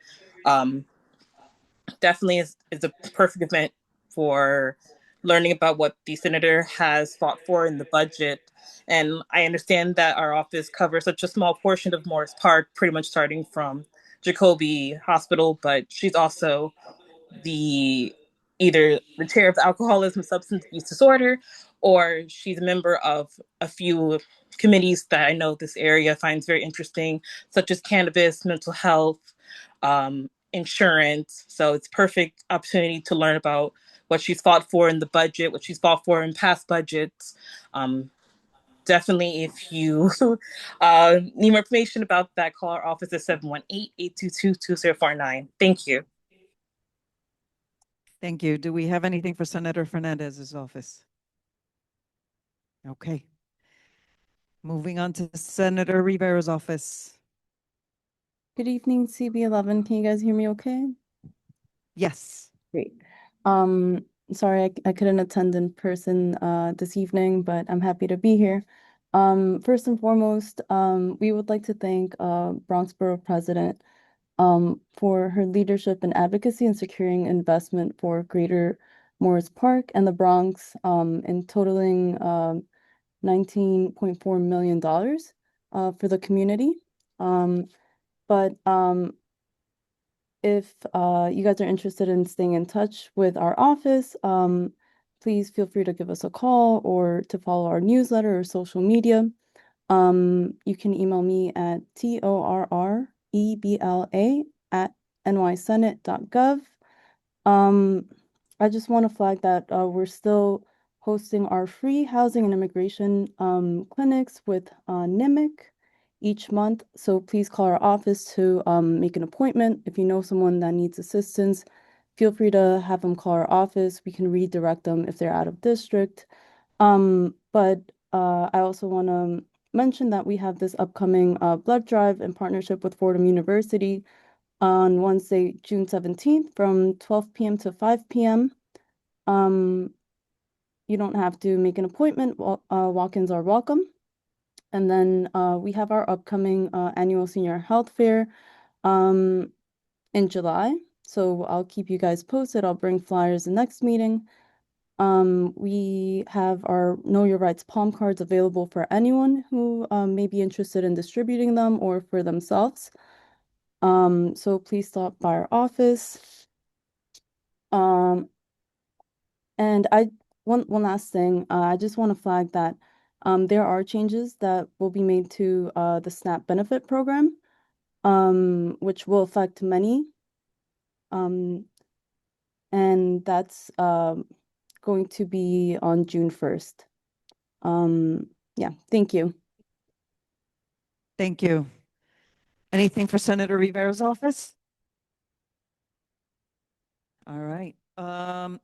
Definitely is a perfect event for learning about what the senator has fought for in the budget. And I understand that our office covers such a small portion of Morris Park, pretty much starting from Jacoby Hospital, but she's also either the chair of the Alcoholism Substance Abuse Disorder, or she's a member of a few committees that I know this area finds very interesting, such as cannabis, mental health, insurance. So it's perfect opportunity to learn about what she's fought for in the budget, what she's fought for in past budgets. Definitely, if you need more information about that, call our office at 718-822-2049. Thank you. Thank you. Do we have anything for Senator Fernandez's office? Okay. Moving on to Senator Rivera's office. Good evening, CB11. Can you guys hear me okay? Yes. Great. Sorry, I couldn't attend in person this evening, but I'm happy to be here. First and foremost, we would like to thank Bronx Borough President for her leadership and advocacy in securing investment for greater Morris Park, and the Bronx, in totaling $19.4 million for the community. But if you guys are interested in staying in touch with our office, please feel free to give us a call or to follow our newsletter or social media. You can email me at torrebla@nysenate.gov. I just want to flag that we're still hosting our free housing and immigration clinics with NIMIC each month. So please call our office to make an appointment. If you know someone that needs assistance, feel free to have them call our office. We can redirect them if they're out of district. But I also want to mention that we have this upcoming blood drive in partnership with Fordham University on Wednesday, June 17th from 12 p.m. to 5 p.m. You don't have to make an appointment. Walk-ins are welcome. And then we have our upcoming annual senior health fair in July. So I'll keep you guys posted. I'll bring flyers the next meeting. We have our Know Your Rights palm cards available for anyone who may be interested in distributing them or for themselves. So please stop by our office. And one last thing, I just want to flag that there are changes that will be made to the SNAP benefit program, which will affect many. And that's going to be on June 1st. Yeah, thank you. Thank you. Anything for Senator Rivera's office? All right.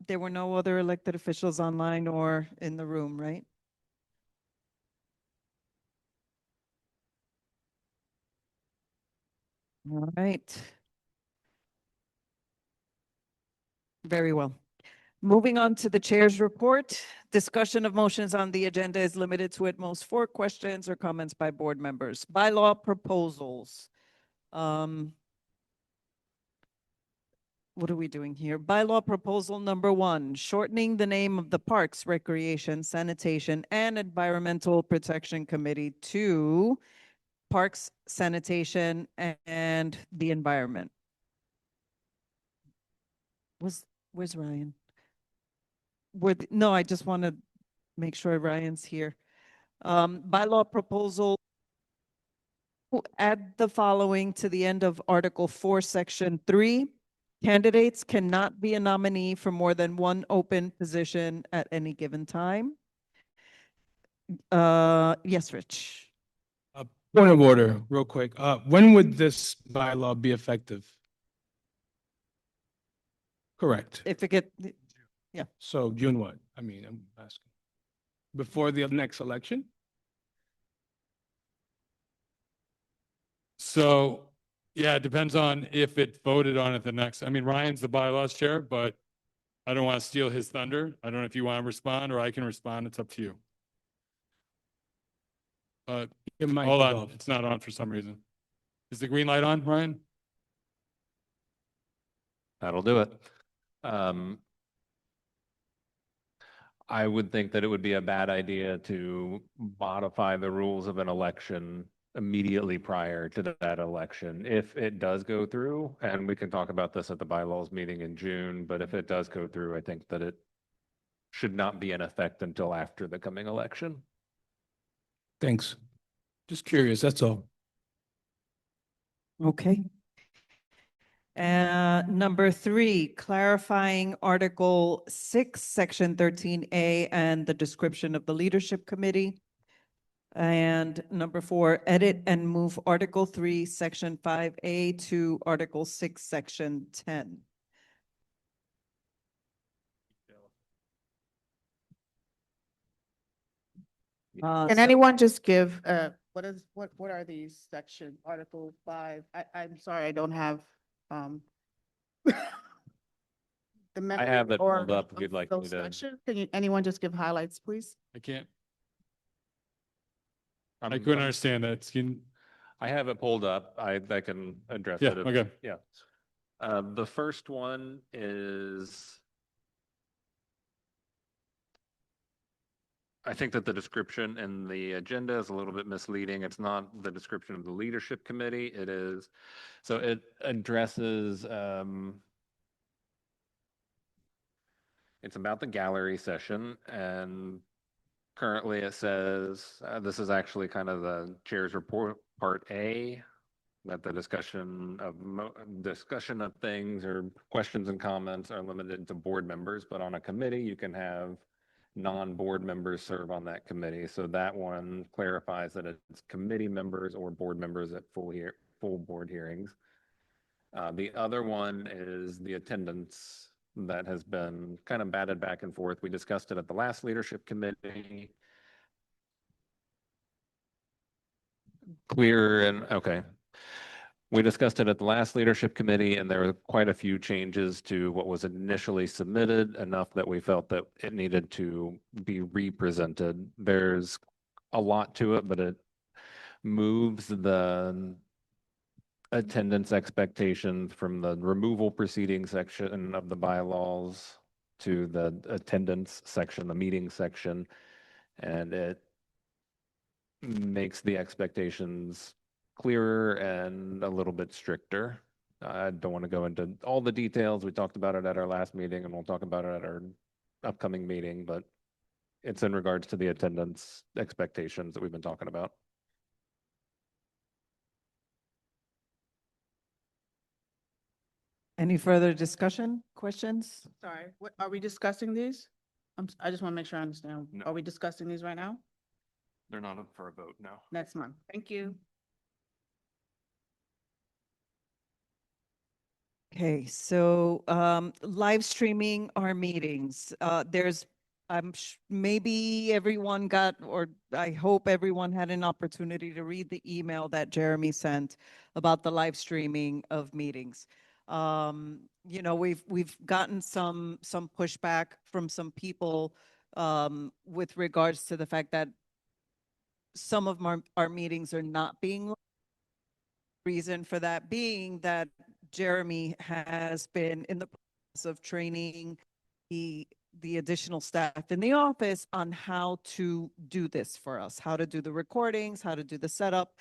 There were no other elected officials online or in the room, right? All right. Very well. Moving on to the chair's report. Discussion of motions on the agenda is limited to at most 4 questions or comments by board members. Bylaw proposals. What are we doing here? Bylaw proposal number 1, shortening the name of the Parks, Recreation, Sanitation, and Environmental Protection Committee to Parks, Sanitation, and the Environment. Where's Ryan? No, I just want to make sure Ryan's here. Bylaw proposal, add the following to the end of Article 4, Section 3. Candidates cannot be a nominee for more than 1 open position at any given time. Yes, Rich. Point of order, real quick. When would this bylaw be effective? Correct. If it get, yeah. So June what? I mean, I'm asking. Before the next election? So, yeah, it depends on if it voted on at the next. I mean, Ryan's the bylaws chair, but I don't want to steal his thunder. I don't know if you want to respond or I can respond. It's up to you. But hold on, it's not on for some reason. Is the green light on, Ryan? That'll do it. I would think that it would be a bad idea to modify the rules of an election immediately prior to that election. If it does go through, and we can talk about this at the bylaws meeting in June, but if it does go through, I think that it should not be in effect until after the coming election. Thanks. Just curious, that's all. Okay. Number 3, clarifying Article 6, Section 13A, and the description of the Leadership Committee. And number 4, edit and move Article 3, Section 5A to Article 6, Section 10. Can anyone just give, what are these section, Article 5? I'm sorry, I don't have, the I have it or pulled up if you'd like me those to. sections. Can anyone just give highlights, please? I can't. I couldn't understand that. I have it pulled up. I can address Yeah, it. okay. Yeah. The first one is I think that the description in the agenda is a little bit misleading. It's not the description of the leadership committee. It is, so it addresses, it's about the gallery session, and currently it says, this is actually kind of the chair's report, part A, that the discussion of things or questions and comments are limited to board members, but on a committee, you can have non-board members serve on that committee. So that one clarifies that it's committee members or board members at full board hearings. The other one is the attendance that has been kind of batted back and forth. We discussed it at the last leadership committee. Okay. We discussed it at the last leadership committee, and there were quite a few changes to what was initially submitted, enough that we felt that it needed to be represented. There's a lot to it, but it moves the attendance expectations from the removal proceeding section of the bylaws to the attendance section, the meeting section, and it makes the expectations clearer and a little bit stricter. I don't want to go into all the details. We talked about it at our last meeting, and we'll talk about it at our upcoming meeting, but it's in regards to the attendance expectations that we've been talking about. Any further discussion, questions? Sorry, what, are we discussing these? I just want to make sure I understand. No. Are we discussing these right now? They're not up for a vote now. Next month. Thank you. Okay, so live streaming our meetings. Maybe everyone got, or I hope everyone had an opportunity to read the email that Jeremy sent about the live streaming of meetings. You know, we've gotten some pushback from some people with regards to the fact that some of our meetings are not being. Reason for that being that Jeremy has been in the process of training the additional staff in the office on how to do this for us, how to do the recordings, how to do the setup,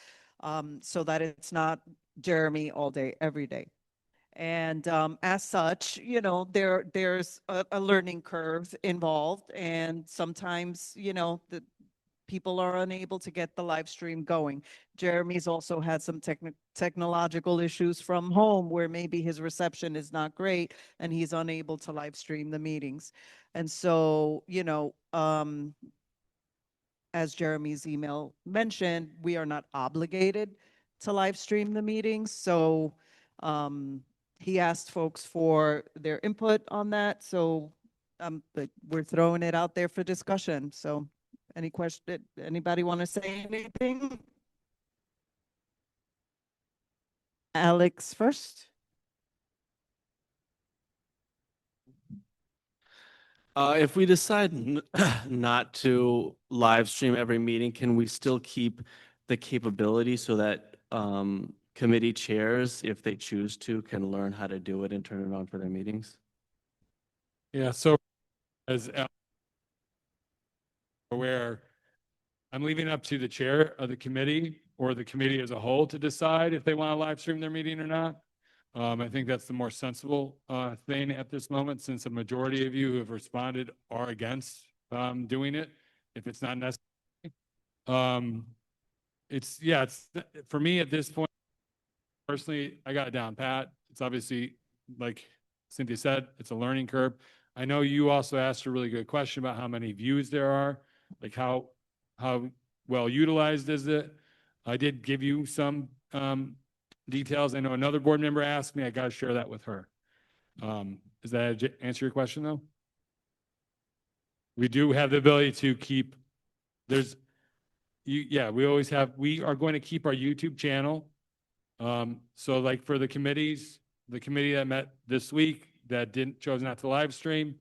so that it's not Jeremy all day, every day. And as such, you know, there's a learning curve involved, and sometimes, you know, the people are unable to get the live stream going. Jeremy's also had some technological issues from home where maybe his reception is not great and he's unable to live stream the meetings. And so, you know, as Jeremy's email mentioned, we are not obligated to live stream the meetings. So he asked folks for their input on that. So but we're throwing it out there for discussion. So any question, anybody want to say anything? Alex first. If we decide not to live stream every meeting, can we still keep the capability so that committee chairs, if they choose to, can learn how to do it and turn it on for their meetings? Yeah, so as aware, I'm leaving it up to the chair of the committee or the committee as a whole to decide if they want to live stream their meeting or not. I think that's the more sensible thing at this moment, since a majority of you who have responded are against doing it if it's not necessary. It's for me at this point, personally, I got it down pat. It's obviously, like Cynthia said, it's a learning curve. I know you also asked a really good question about how many views there are, like how well utilized is it? I did give you some details. I know another board member asked me, I got to share that with her. Does that answer your question though? We do have the ability to keep, we are going to keep our YouTube channel. So like for the committees, the committee that met this week that chose not to live stream,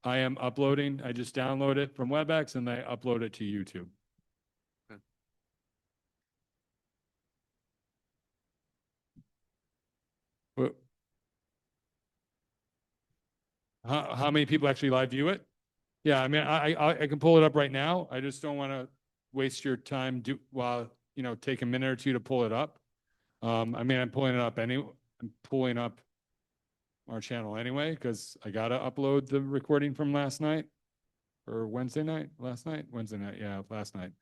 I am uploading. I just download it from WebEx and I upload it to YouTube. Okay. How many people actually live view it? Yeah, I mean, I can pull it up right now. I just don't want to waste your time while, take a minute or two to pull it up. I mean, I'm pulling up our channel anyway, because I gotta upload the recording from last night or Wednesday night, last night, Wednesday night. Yeah, last night.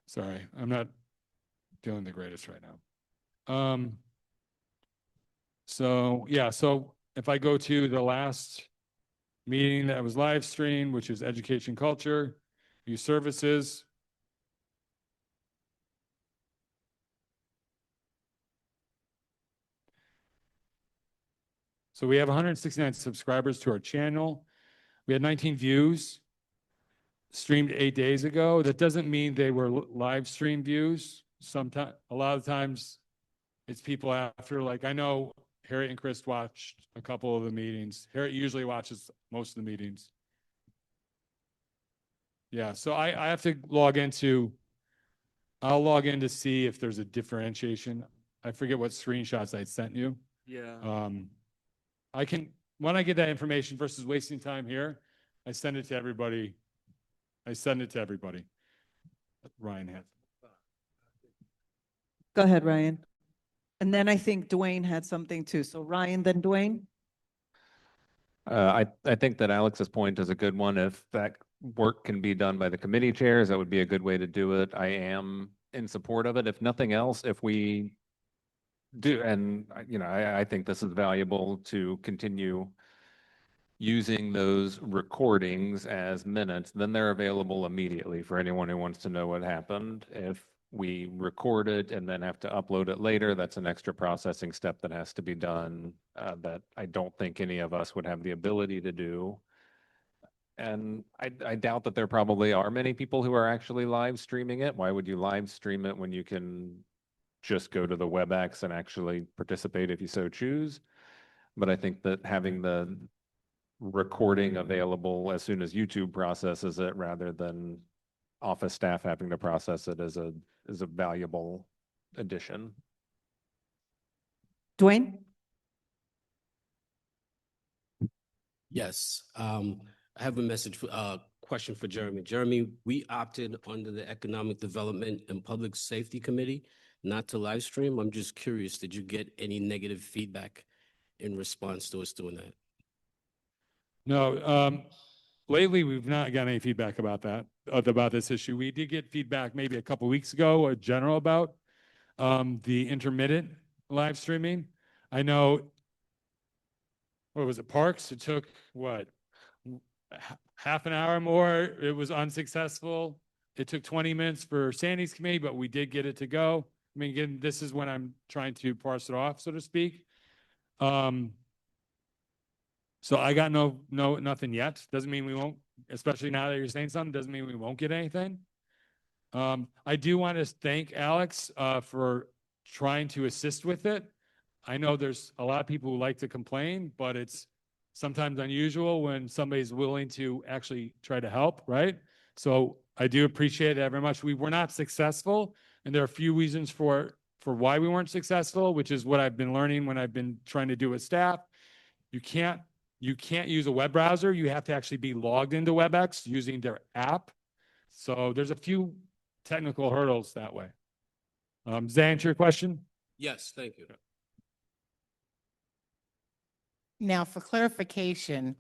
Sorry, I'm not feeling the greatest right now. So yeah, so if I go to the last meeting that was live streamed, which is Education Culture, Youth Services. So we have 169 subscribers to our channel. We had 19 views, streamed 8 days ago. That doesn't mean they were live stream views. Sometimes, a lot of times it's people after, like I know Harriet and Chris watched a couple of the meetings. Harriet usually watches most of the meetings. Yeah, so I have to I'll log in to see if there's a differentiation. I forget what screenshots I sent you. Yeah. When I get that information versus wasting time here, I send it to everybody. Ryan has. Go ahead, Ryan. And then I think Dwayne had something too. So Ryan, then Dwayne. I think that Alex's point is a good one. If that work can be done by the committee chairs, that would be a good way to do it. I am in support of it. If nothing else, if we do, and I think this is valuable to continue using those recordings as minutes, then they're available immediately for anyone who wants to know what happened. If we record it and then have to upload it later, that's an extra processing step that has to be done that I don't think any of us would have the ability to do. And I doubt that there probably are many people who are actually live streaming it. Why would you live stream it when you can just go to the WebEx and actually participate if you so choose? But I think that having the recording available as soon as YouTube processes it, rather than office staff having to process it, is a valuable addition. Dwayne? Yes, I have a question for Jeremy. Jeremy, we opted under the Economic Development and Public Safety Committee not to live stream. I'm just curious, did you get any negative feedback in response to us doing that? No, lately we've not gotten any feedback about this issue. We did get feedback maybe a couple weeks ago, general about the intermittent live streaming. I know, what was it, Parks? It took half an hour more. It was unsuccessful. It took 20 minutes for Sandy's committee, but we did get it to go. I mean, again, this is when I'm trying to parse it off, so to speak. So I got nothing yet. Doesn't mean we won't, especially now that you're saying something, doesn't mean we won't get anything. I do want to thank Alex for trying to assist with it. I know there's a lot of people who like to complain, but it's sometimes unusual when somebody's willing to actually try to help, right? So I do appreciate it very much. We were not successful, and there are a few reasons for why we weren't successful, which is what I've been learning when I've been trying to do with staff. You can't use a web browser. You have to actually be logged into WebEx using their app. So there's a few technical hurdles that way. Does that answer your question? Yes, thank you. Now, for clarification,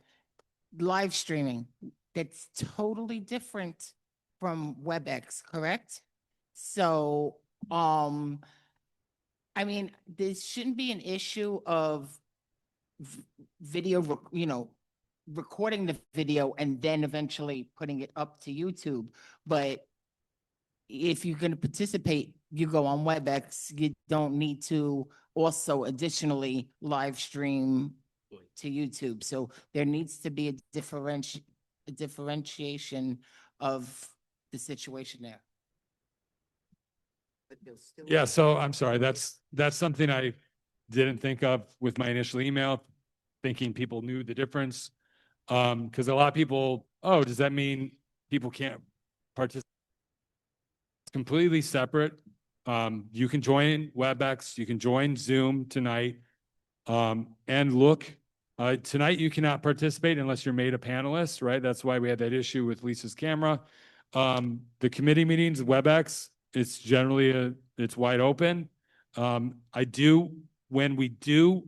live streaming, that's totally different from WebEx, correct? So, I mean, there shouldn't be an issue of video, recording the video and then eventually putting it up to YouTube. But if you're going to participate, you go on WebEx, you don't need to also additionally live stream to YouTube. So there needs to be a differentiation of the situation there. But they'll still- Yeah, so I'm sorry, that's something I didn't think of with my initial email, thinking people knew the difference. Because a lot of people, does that mean people can't participate? It's completely separate. You can join WebEx, you can join Zoom tonight, and look Tonight, you cannot participate unless you're made a panelist, right? That's why we had that issue with Lisa's camera. The committee meetings, WebEx, it's generally it's wide open. When we do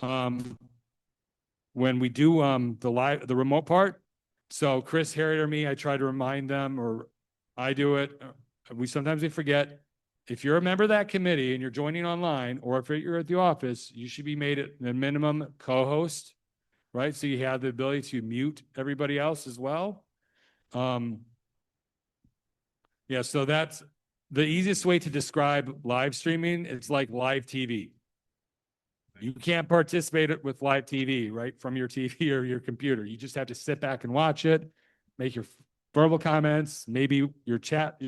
the remote part, so Chris, Harriet, or me, I try to remind them, or I do it. Sometimes we forget. If you're a member of that committee and you're joining online, or if you're at the office, you should be made a minimum co-host, right? So you have the ability to mute everybody else as well. Yeah, so that's the easiest way to describe live streaming. It's like live TV. You can't participate with live TV, right, from your TV or your computer. You just have to sit back and watch it, make your verbal comments, maybe your chat,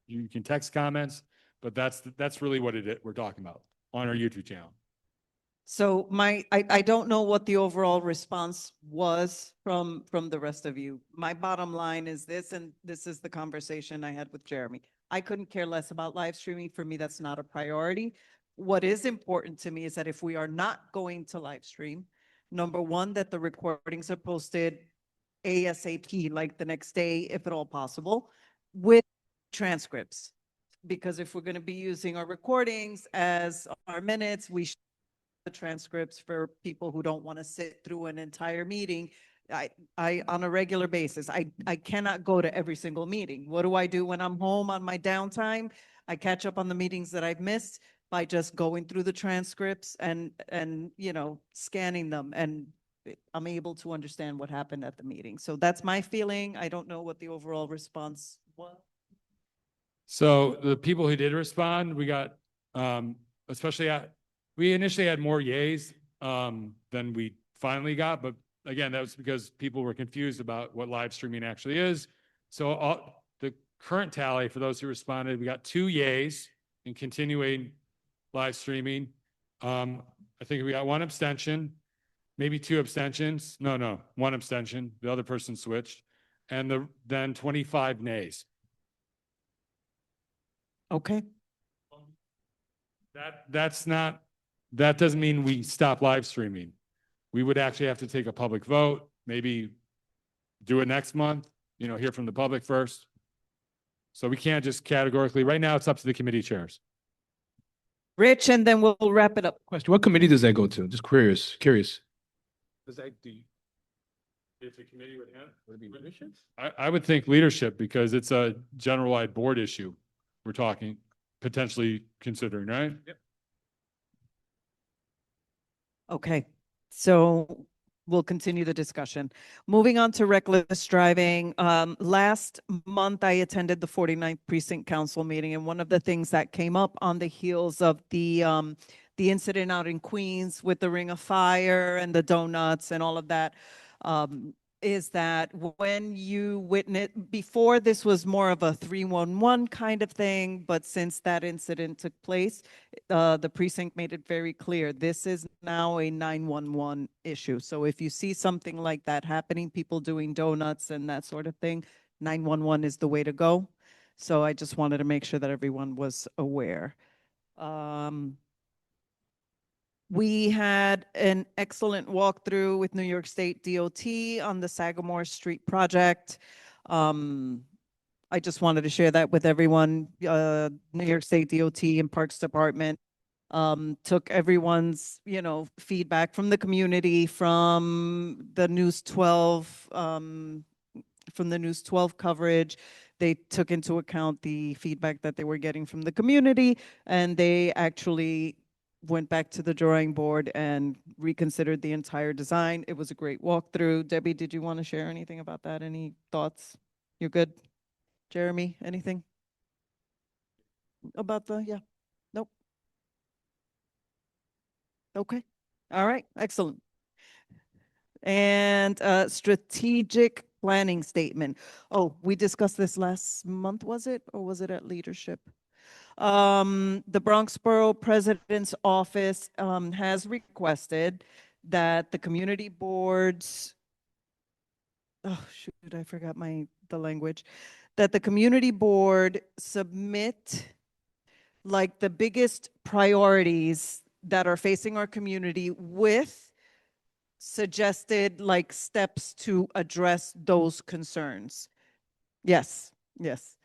you can text comments, but that's really what we're talking about on our YouTube channel. So I don't know what the overall response was from the rest of you. My bottom line is this, and this is the conversation I had with Jeremy. I couldn't care less about live streaming. For me, that's not a priority. What is important to me is that if we are not going to live stream, number one, that the recordings are posted ASAP, like the next day, if at all possible, with transcripts. Because if we're going to be using our recordings as our minutes, we should have the transcripts for people who don't want to sit through an entire meeting. I on a regular basis, I cannot go to every single meeting. What do I do when I'm home on my downtime? I catch up on the meetings that I've missed by just going through the transcripts and scanning them, and I'm able to understand what happened at the meeting. So that's my feeling. I don't know what the overall response was. So the people who did respond, we got, we initially had more yays than we finally got, but again, that was because people were confused about what live streaming actually is. So the current tally for those who responded, we got 2 yays in continuing live streaming. I think we got 1 abstention, maybe 2 abstentions. No, 1 abstention. The other person switched, and then 25 nays. Okay. That doesn't mean we stop live streaming. We would actually have to take a public vote, maybe do it next month, hear from the public first. So we can't just categorically, right now it's up to the committee chairs. Rich, and then we'll wrap it up. Question, what committee does that go to? Just curious. Does that if the committee would it be leadership? I would think leadership, because it's a general-wide board issue we're talking, potentially considering, right? Yep. Okay, so we'll continue the discussion. Moving on to reckless driving. Last month, I attended the 49th Precinct Council meeting, and one of the things that came up on the heels of the incident out in Queens with the Ring of Fire and the donuts and all of that, is that when you witness, before this was more of a 311 kind of thing, but since that incident took place, the precinct made it very clear, this is now a 911 issue. So if you see something like that happening, people doing donuts and that sort of thing, 911 is the way to go. So I just wanted to make sure that everyone was aware. We had an excellent walkthrough with New York State DOT on the Sagamore Street project. I just wanted to share that with everyone. New York State DOT and Parks Department took everyone's, feedback from the community, from the News 12, coverage. They took into account the feedback that they were getting from the community, and they actually went back to the drawing board and reconsidered the entire design. It was a great walkthrough. Debbie, did you want to share anything about that? Any thoughts? You're good? Jeremy, anything? About yeah. Nope. Okay. All right. Excellent. And strategic planning statement. Oh, we discussed this last month, was it? Or was it at leadership? The Bronx Borough President's Office has requested that the community boards, oh shoot, I forgot the language, that the community board submit like the biggest priorities that are facing our community with suggested like steps to address those concerns. Yes, yes.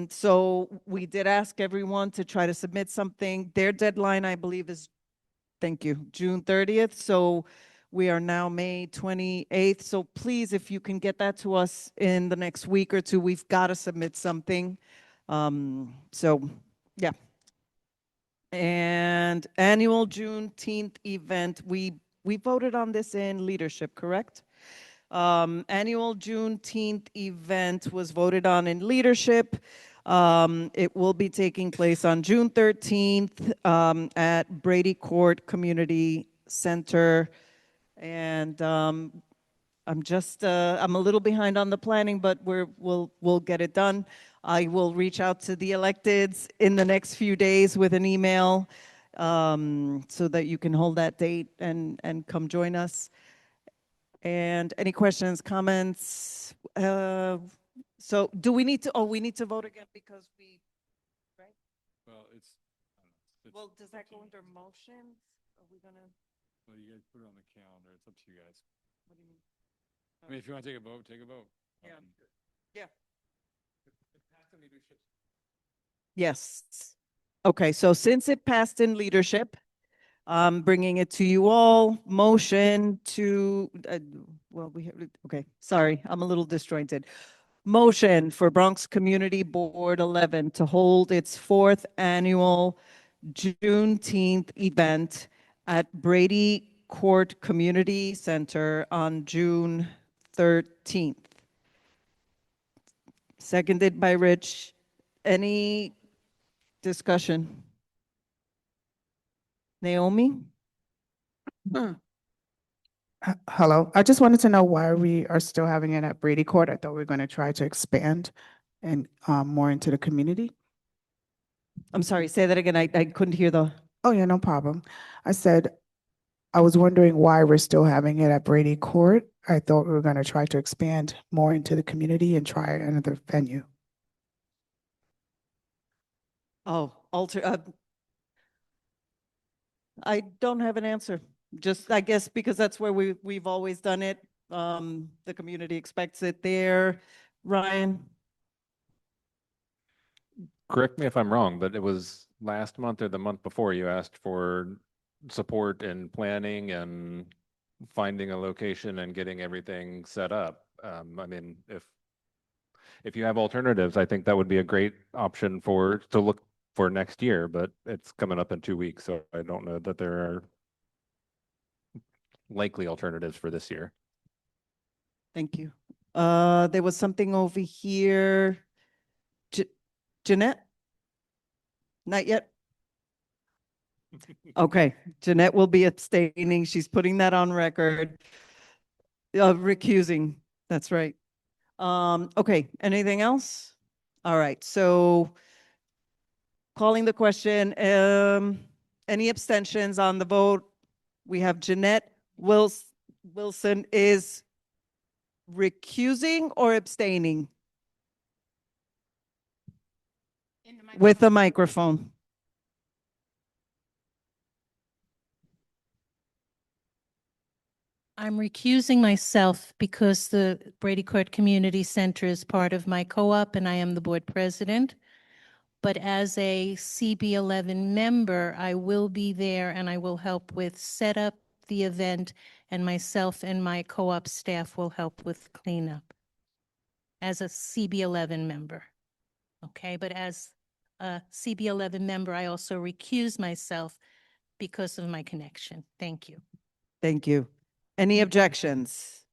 So we did ask everyone to try to submit something. Their deadline, I believe, is, thank you, June 30th. So we are now May 28th. So please, if you can get that to us in the next week or two, we've got to submit something. So yeah. And annual Juneteenth event, we voted on this in leadership, correct? Annual Juneteenth event was voted on in leadership. It will be taking place on June 13th at Brady Court Community Center. And I'm a little behind on the planning, but we'll get it done. I will reach out to the electeds in the next few days with an email so that you can hold that date and come join us. And any questions, comments? So do we need to, we need to vote again because we, right? Well, Well, does that go under motions? Are we gonna? well, you guys put it on the calendar. It's up to you guys. What do you mean? I mean, if you want to take a vote, take a vote. Yeah. Yeah. leadership. Yes. Okay, so since it passed in leadership, I'm bringing it to you all. Motion to, well, okay, sorry, I'm a little disjointed. Motion for Bronx Community Board 11 to hold its 4th annual Juneteenth event at Brady Court Community Center on June 13th. Seconded by Rich. Any discussion? Naomi? Hello, I just wanted to know why we are still having it at Brady Court. I thought we were going to try to expand and more into the community. I'm sorry, say that again. I couldn't hear the. Oh, yeah, no problem. I said, I was wondering why we're still having it at Brady Court. I thought we were going to try to expand more into the community and try another venue. Oh, I don't have an answer. Just, I guess, because that's where we've always done it. The community expects it there. Ryan? Correct me if I'm wrong, but it was last month or the month before you asked for support in planning and finding a location and getting everything set up. I mean, if you have alternatives, I think that would be a great option to look for next year, but it's coming up in 2 weeks, so I don't know that there are likely alternatives for this year. Thank you. There was something over here. Jeanette? Not yet? Okay, Jeanette will be abstaining. She's putting that on record. Recusing, that's right. Okay, anything else? All right, so calling the question, any abstentions on the vote? We have Jeanette Wilson is recusing or abstaining? With the microphone. I'm recusing myself because the Brady Court Community Center is part of my co-op and I am the board president. But as a CB11 member, I will be there and I will help with setup the event, and myself and my co-op staff will help with cleanup as a CB11 member. Okay, but as a CB11 member, I also recuse myself because of my connection. Thank you. Thank you. Any objections?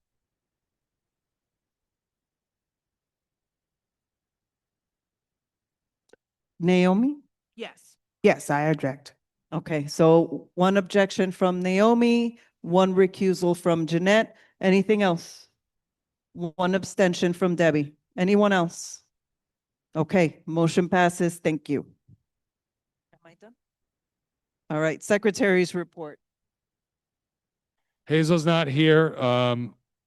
Naomi? Yes. Yes, I object. Okay, so one objection from Naomi, one recusal from Jeanette. Anything else? One abstention from Debbie. Anyone else? Okay, motion passes. Thank you. Am I done? All right, Secretary's report. Hazel's not here.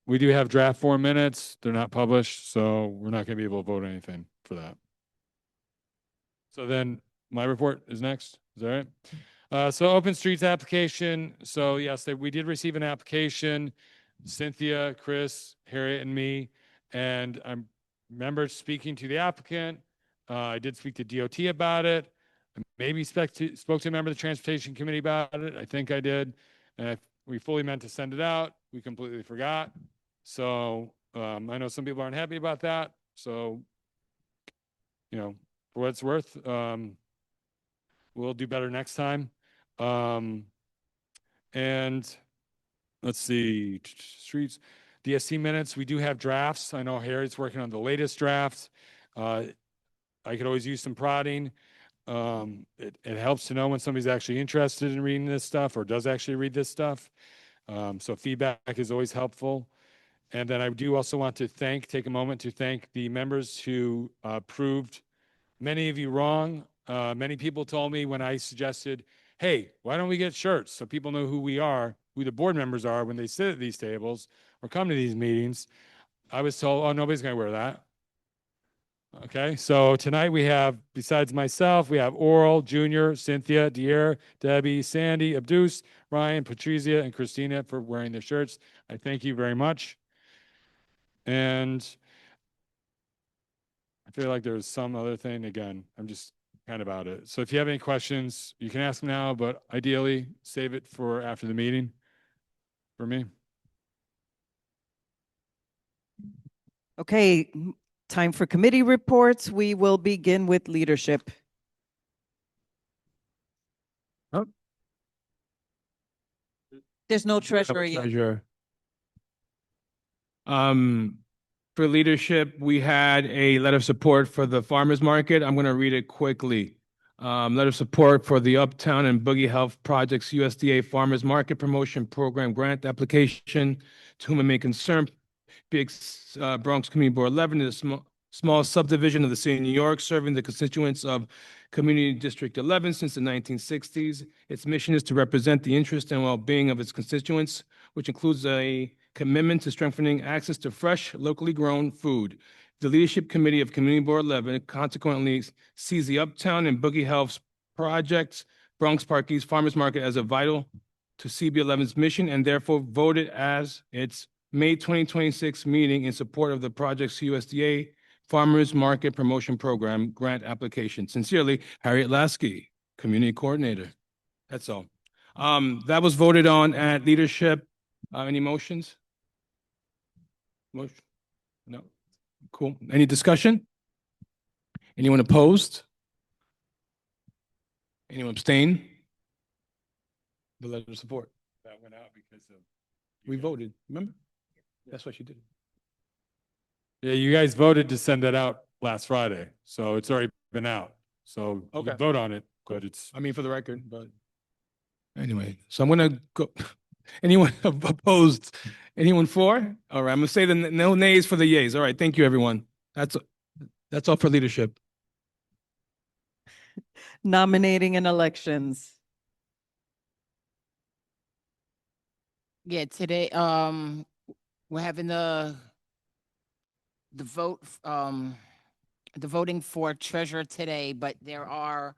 We do have draft 4 minutes. They're not published, so we're not going to be able to vote anything for that. So then my report is next. Is that right? So Open Streets application. So yes, we did receive an application. Cynthia, Chris, Harriet, and me. And I remember speaking to the applicant. I did speak to DOT about it. I maybe spoke to a member of the Transportation Committee about it. I think I did. And we fully meant to send it out. We completely forgot. So I know some people aren't happy about that. So, you know, for what it's worth, we'll do better next time. And let's see, streets, DSC minutes. We do have drafts. I know Harry's working on the latest drafts. I could always use some prodding. It helps to know when somebody's actually interested in reading this stuff or does actually read this stuff. So feedback is always helpful. And then I do also want to take a moment to thank the members who proved many of you wrong. Many people told me when I suggested, hey, why don't we get shirts so people know who we are, who the board members are when they sit at these tables or come to these meetings. I was told, oh, nobody's going to wear that. Okay, so tonight we have, besides myself, we have Oral, Junior, Cynthia, Dier, Debbie, Sandy, Abdus, Ryan, Patrizia, and Christina for wearing their shirts. I thank you very much. And I feel like there's some other thing. Again, I'm just kind of about it. So if you have any questions, you can ask them now, but ideally save it for after the meeting for me. Okay, time for committee reports. We will begin with leadership. Oh. There's no treasurer yet. Treasurer. For leadership, we had a letter of support for the farmers market. I'm going to read it quickly. Letter of support for the Uptown and Boogie Health Projects USDA Farmers Market Promotion Program grant application to whom it may concern. Bronx Community Board 11 is a small subdivision of the city of New York, serving the constituents of Community District 11 since the 1960s. Its mission is to represent the interest and well-being of its constituents, which includes a commitment to strengthening access to fresh, locally grown food. The Leadership Committee of Community Board 11 consequently sees the Uptown and Boogie Health Projects Bronx Park East Farmers Market as a vital to CB11's mission and therefore voted as its May 2026 meeting in support of the project's USDA Farmers Market Promotion Program grant application. Sincerely, Harriet Lasky, Community Coordinator. That's all. That was voted on at leadership. Any motions? Motion? No. Cool. Any discussion? Anyone opposed? Anyone abstain? The letter of support. That went out because of. We voted, remember? That's what you did. Yeah, you guys voted to send that out last Friday, so it's already been out. So you Okay. can vote on it, but it's. I mean, for the record, but anyway, so I'm gonna go. Anyone opposed? Anyone for? All right, I'm gonna say the no nays for the yays. All right, thank you, everyone. That's all for leadership. Nominating and elections. Yeah, today, we're having the vote, the voting for treasurer today, but there are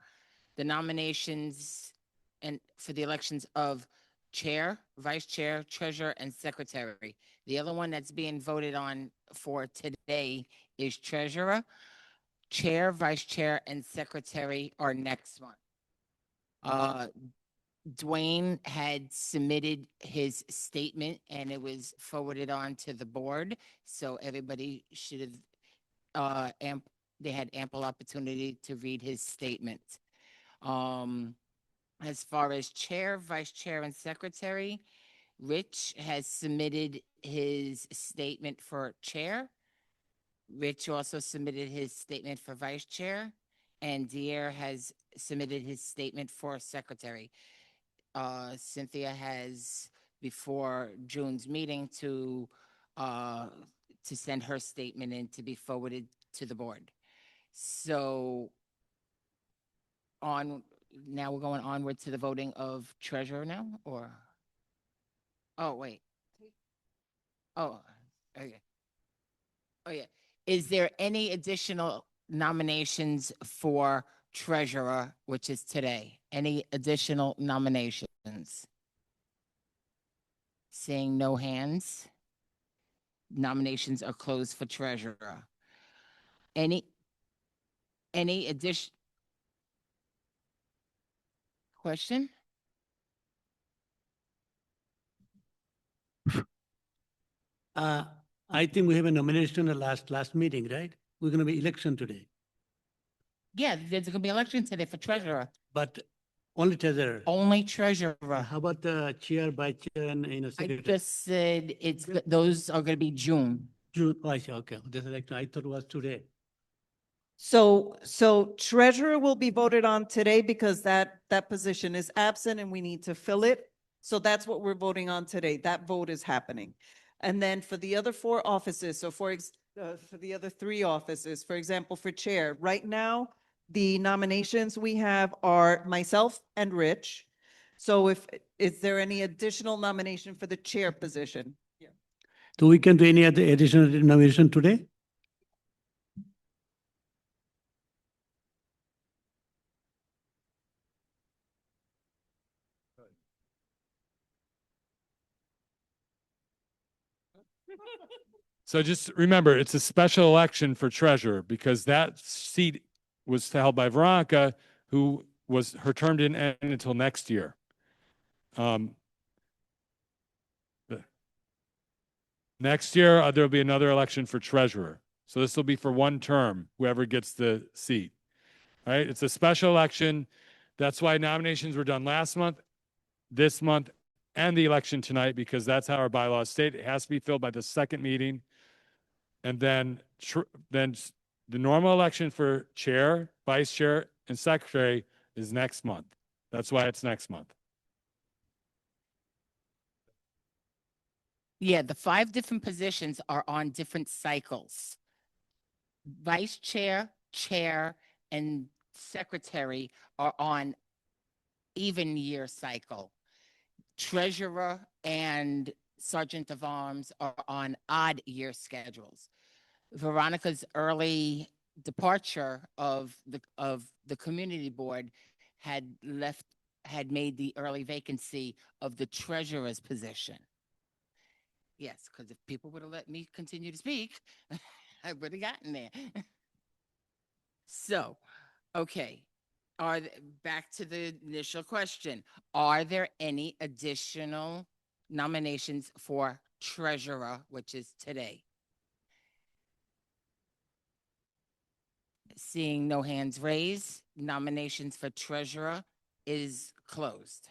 the nominations and for the elections of chair, vice chair, treasurer, and secretary. The other one that's being voted on for today is treasurer. Chair, vice chair, and secretary are next month. Dwayne had submitted his statement and it was forwarded on to the board. So everybody should have, they had ample opportunity to read his statement. As far as chair, vice chair, and secretary, Rich has submitted his statement for chair. Rich also submitted his statement for vice chair, and Dier has submitted his statement for secretary. Cynthia has before June's meeting to send her statement in to be forwarded to the board. So now we're going onward to the voting of treasurer now, or? Oh, wait. Oh, okay. Oh, yeah. Is there any additional nominations for treasurer, which is today. Any additional nominations? Seeing no hands, nominations are closed for treasurer. Any addition? Question? I think we have a nomination the last meeting, right? We're gonna be election today, Yeah, there's gonna be election today for treasurer. but only treasurer. Only treasurer. How about the chair, vice chair, and, I secretary? just said those are gonna be June. June, oh, I see, okay, this election, I thought it was today. So treasurer will be voted on today because that position is absent and we need to fill it. So that's what we're voting on today. That vote is happening. And then for the other 4 offices, so for the other 3 offices, for example, for chair, right now, the nominations we have are myself and Rich. So is there any additional nomination for the chair position? So we can do any other additional nomination today? So just remember, it's a special election for treasurer because that seat was held by Veronica, who was, her term didn't end until next year. Next year, there'll be another election for treasurer. So this will be for 1 term, whoever gets the seat. All right, it's a special election. That's why nominations were done last month, this month, and the election tonight, because that's how our bylaws state. It has to be filled by the 2nd meeting. And then the normal election for chair, vice chair, and secretary is next month. That's why it's next month. Yeah, the 5 different positions are on different cycles. Vice chair, chair, and secretary are on even year cycle. Treasurer and sergeant of arms are on odd year schedules. Veronica's early departure of the community board had made the early vacancy of the treasurer's position. Yes, because if people would have let me continue to speak, I would have gotten there. So, okay, back to the initial question. Are there any additional nominations for treasurer, which is today? Seeing no hands raised, nominations for treasurer is closed.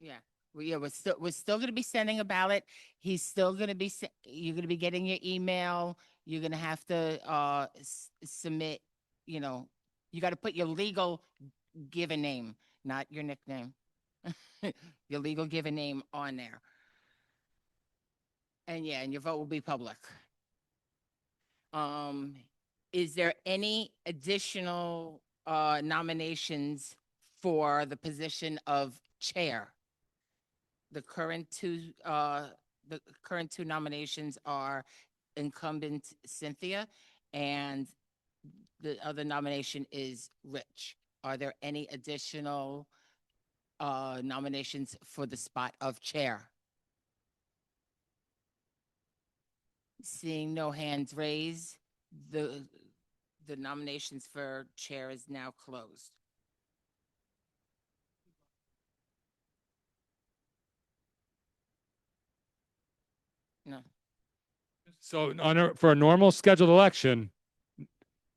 Yeah, we're still going to be sending a ballot. He's still going to be, you're going to be getting your email. You're going to have to submit, you got to put your legal given name, not your nickname. Your legal given name on there. And yeah, and your vote will be public. Is there any additional nominations for the position of chair? The current 2 nominations are incumbent Cynthia, and the other nomination is Rich. Are there any additional nominations for the spot of chair? Seeing no hands raised, the nominations for chair is now closed. No. So for a normal scheduled election,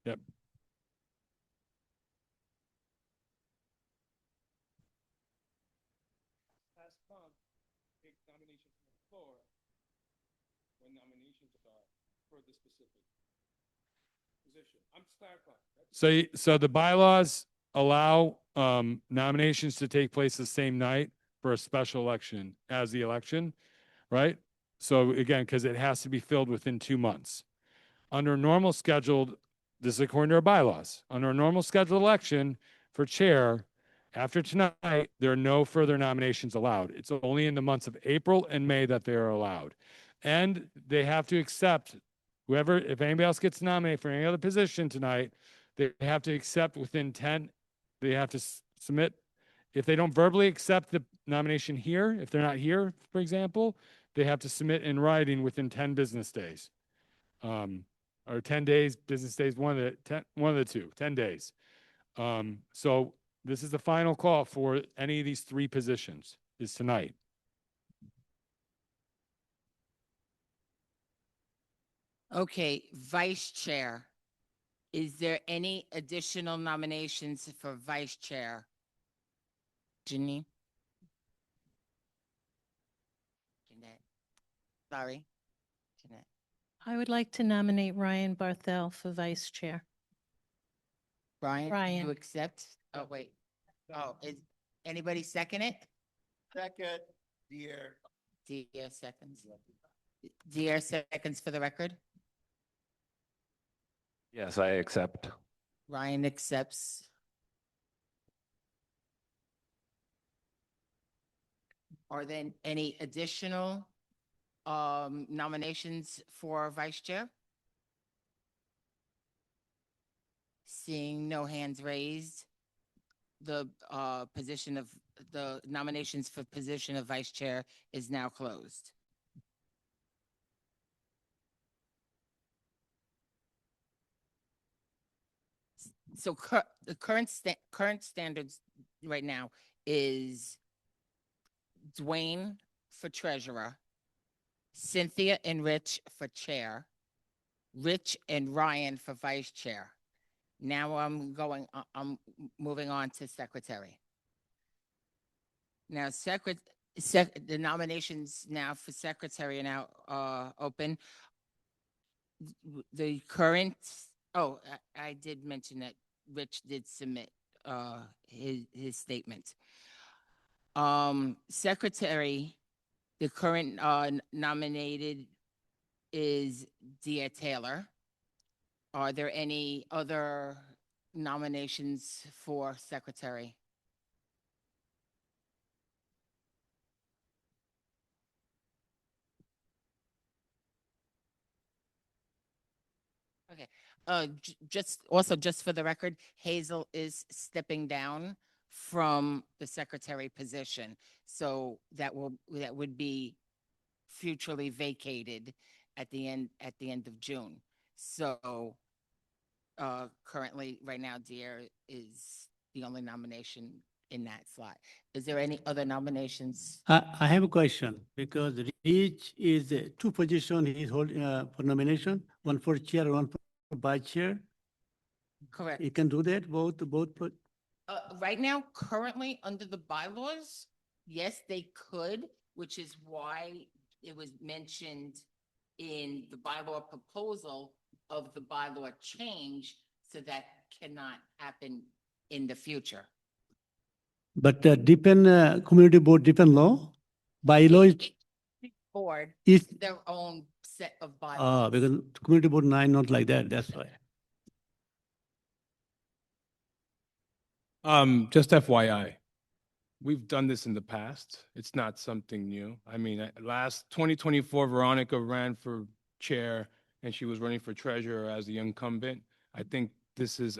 yep. So the bylaws allow nominations to take place the same night for a special election as the election, right? So again, because it has to be filled within 2 months. Under normal scheduled, this is according to our bylaws, under a normal scheduled election for chair, after tonight, there are no further nominations allowed. It's only in the months of April and May that they are allowed. And they have to accept Whoever, if anybody else gets nominated for any other position tonight, they have to accept within 10, they have to submit. If they don't verbally accept the nomination here, if they're not here, for example, they have to submit in writing within 10 business days. Or 10 days, business days, one of the two, 10 days. So this is the final call for any of these three positions is tonight. Okay, vice chair. Is there any additional nominations for vice chair? Janine? Jeanette? Sorry. Jeanette. I would like to nominate Ryan Barthel for vice chair. Brian, Ryan. you accept? Oh, wait. Oh, is anybody second it? Second, dear. Dear seconds. Dear seconds for the record. Yes, I accept. Ryan accepts. Are there any additional nominations for vice chair? Seeing no hands raised, the position of the nominations for position of vice chair is now closed. So the current standards right now is Dwayne for treasurer, Cynthia and Rich for chair, Rich and Ryan for vice chair. Now I'm moving on to secretary. Now the nominations now for secretary are now open. The current, I did mention that Rich did submit his statement. Secretary, the current nominated is Dia Taylor. Are there any other nominations for secretary? Okay, just for the record, Hazel is stepping down from the secretary position. So that would be futurely vacated at the end of June. So currently, right now, Dear is the only nomination in that slot. Is there any other nominations? I have a question because Rich is two positions he's holding for nomination, one for chair, one for vice chair. Correct. You can do that, both. Right now, currently under the bylaws, yes, they could, which is why it was mentioned in the bylaw proposal of the bylaw change, so that cannot happen in the future. But different community board, different law, bylaw Board is their own set of bylaws. because community board 9 not like that. That's why. Just FYI, we've done this in the past. It's not something new. I mean, last 2024, Veronica ran for chair and she was running for treasurer as the incumbent. I think this is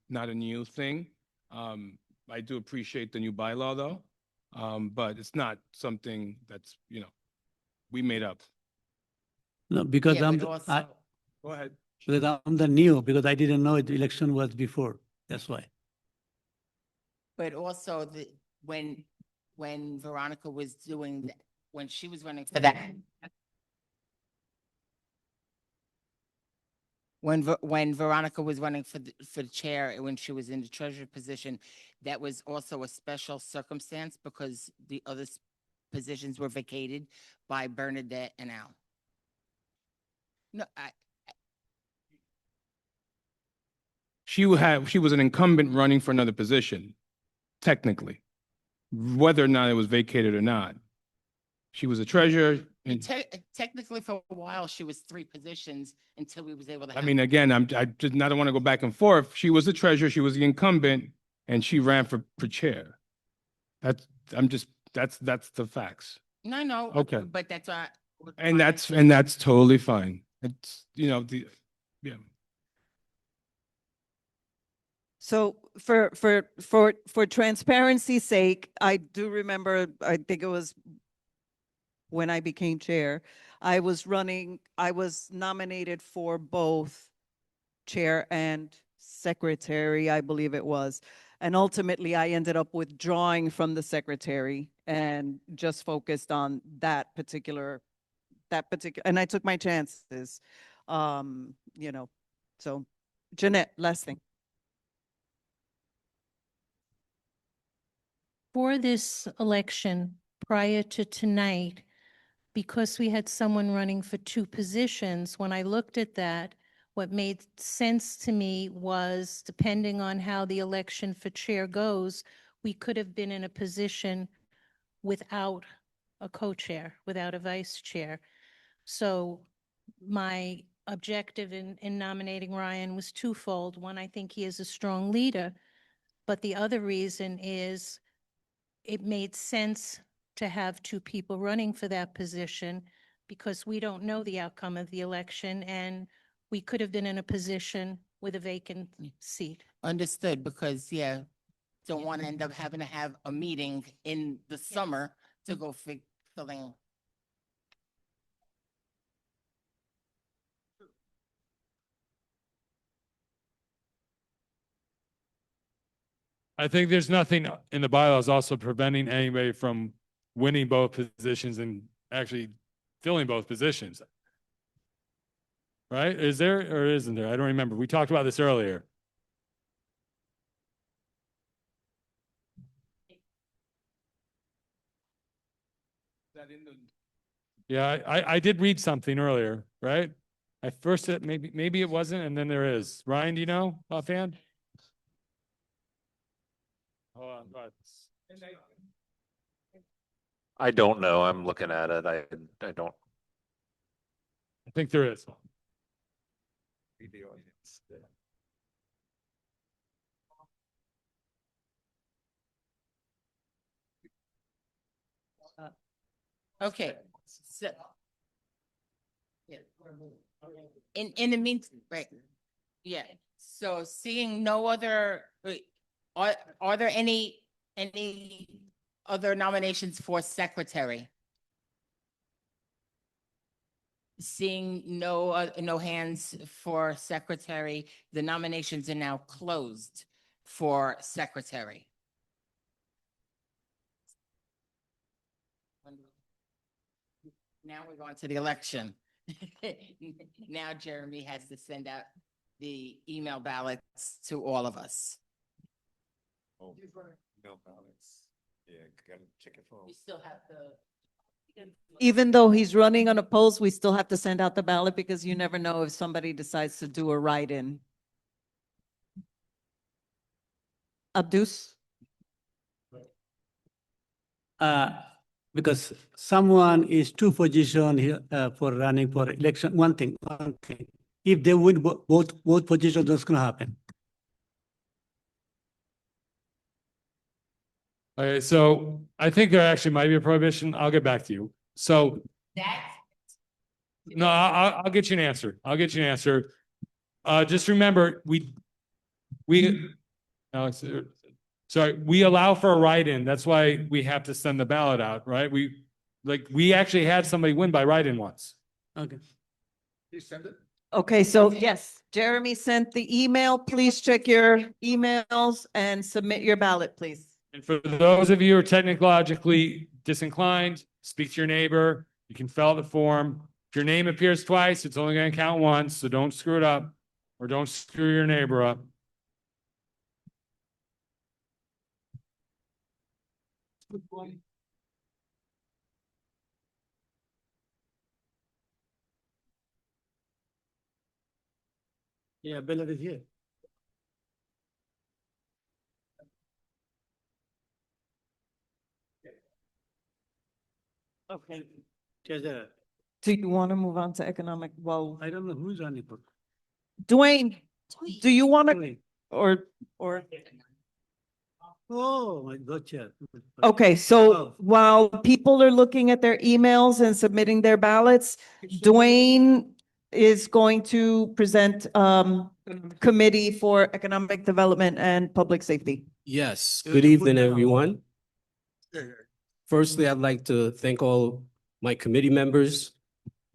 not a new thing. I do appreciate the new bylaw though, but it's not something that's, we made up. No, because Yeah, I'm but the, also- Go ahead. because I'm the new, because I didn't know the election was before. That's why. But also when Veronica was doing, when she was running for that. When Veronica was running for the chair, and when she was in the treasurer position, that was also a special circumstance because the other positions were vacated by Bernadette and Al. No, She was an incumbent running for another position, technically, whether or not it was vacated or not. She was a treasurer. And technically for a while, she was 3 positions until we was able to. I mean, again, I just not want to go back and forth. She was the treasurer, she was the incumbent, and she ran for chair. That's the facts. No, Okay. but that's why. And that's totally fine. It's, yeah. So for transparency's sake, I do remember, I think it was when I became chair, I was nominated for both chair and secretary, I believe it was. And ultimately, I ended up withdrawing from the secretary and just focused on that particular, and I took my chances. So Jeanette, last thing. For this election prior to tonight, because we had someone running for two positions, when I looked at that, what made sense to me was, depending on how the election for chair goes, we could have been in a position without a co-chair, without a vice chair. So my objective in nominating Ryan was twofold. One, I think he is a strong leader, but the other reason is it made sense to have two people running for that position because we don't know the outcome of the election and we could have been in a position with a vacant seat. Understood, because, yeah, don't want to end up having to have a meeting in the summer to go filling. I think there's nothing in the bylaws also preventing anybody from winning both positions and actually filling both positions. Right? Is there or isn't there? I don't remember. We talked about this earlier. Yeah, I did read something earlier, right? I first said maybe it wasn't, and then there is. Ryan, do you know offhand? Hold on, go ahead. I don't know. I'm looking at it. I don't. I think there is. Okay. So, yeah. In the meantime, right. Yeah. So seeing no other, are there any other nominations for secretary? Seeing no hands for secretary, the nominations are now closed for secretary. Now we're going to the election. Now Jeremy has to send out the email ballots to all of us. Oh, no ballots. Yeah, gotta check your phone. You still have to. Even though he's running on a poll, we still have to send out the ballot because you never know if somebody decides to do a write-in. Abdus? Because someone is two position here for running for election, one thing. If they win both positions, what's gonna happen? Okay, so I think there actually might be a prohibition. I'll get back to you. So no, I'll get you an answer. I'll get you an answer. Just remember, Alex, sorry, we allow for a write-in. That's why we have to send the ballot out, right? We actually had somebody win by write-in once. Okay. You send it? Okay, so yes, Jeremy sent the email. Please check your emails and submit your ballot, please. And for those of you who are technologically disinclined, speak to your neighbor. You can fill out the form. If your name appears twice, it's only going to count once, so don't screw it up or don't screw your neighbor up. Yeah, ballot is here. Okay. Treasurer, Do you want to move on to economic? Well, I don't know who's running for. Dwayne, do you want to, or? Oh, my gotcha. Okay, so while people are looking at their emails and submitting their ballots, Dwayne is going to present Committee for Economic Development and Public Safety. Yes, good evening, everyone. Firstly, I'd like to thank all my committee members.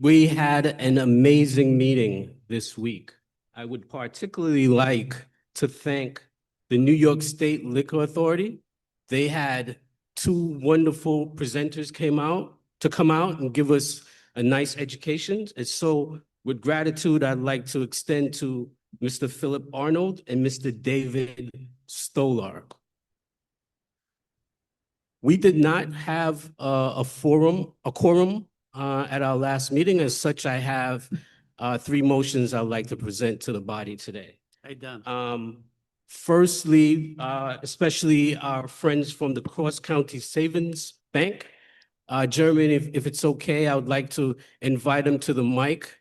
We had an amazing meeting this week. I would particularly like to thank the New York State Liquor Authority. They had two wonderful presenters come out and give us a nice education. And so with gratitude, I'd like to extend to Mr. Philip Arnold and Mr. David Stolar. We did not have a quorum at our last meeting. As such, I have three motions I'd like to present to the body today. Firstly, especially our friends from the Cross County Savings Bank. Jeremy, if it's okay, I would like to invite them to the mic.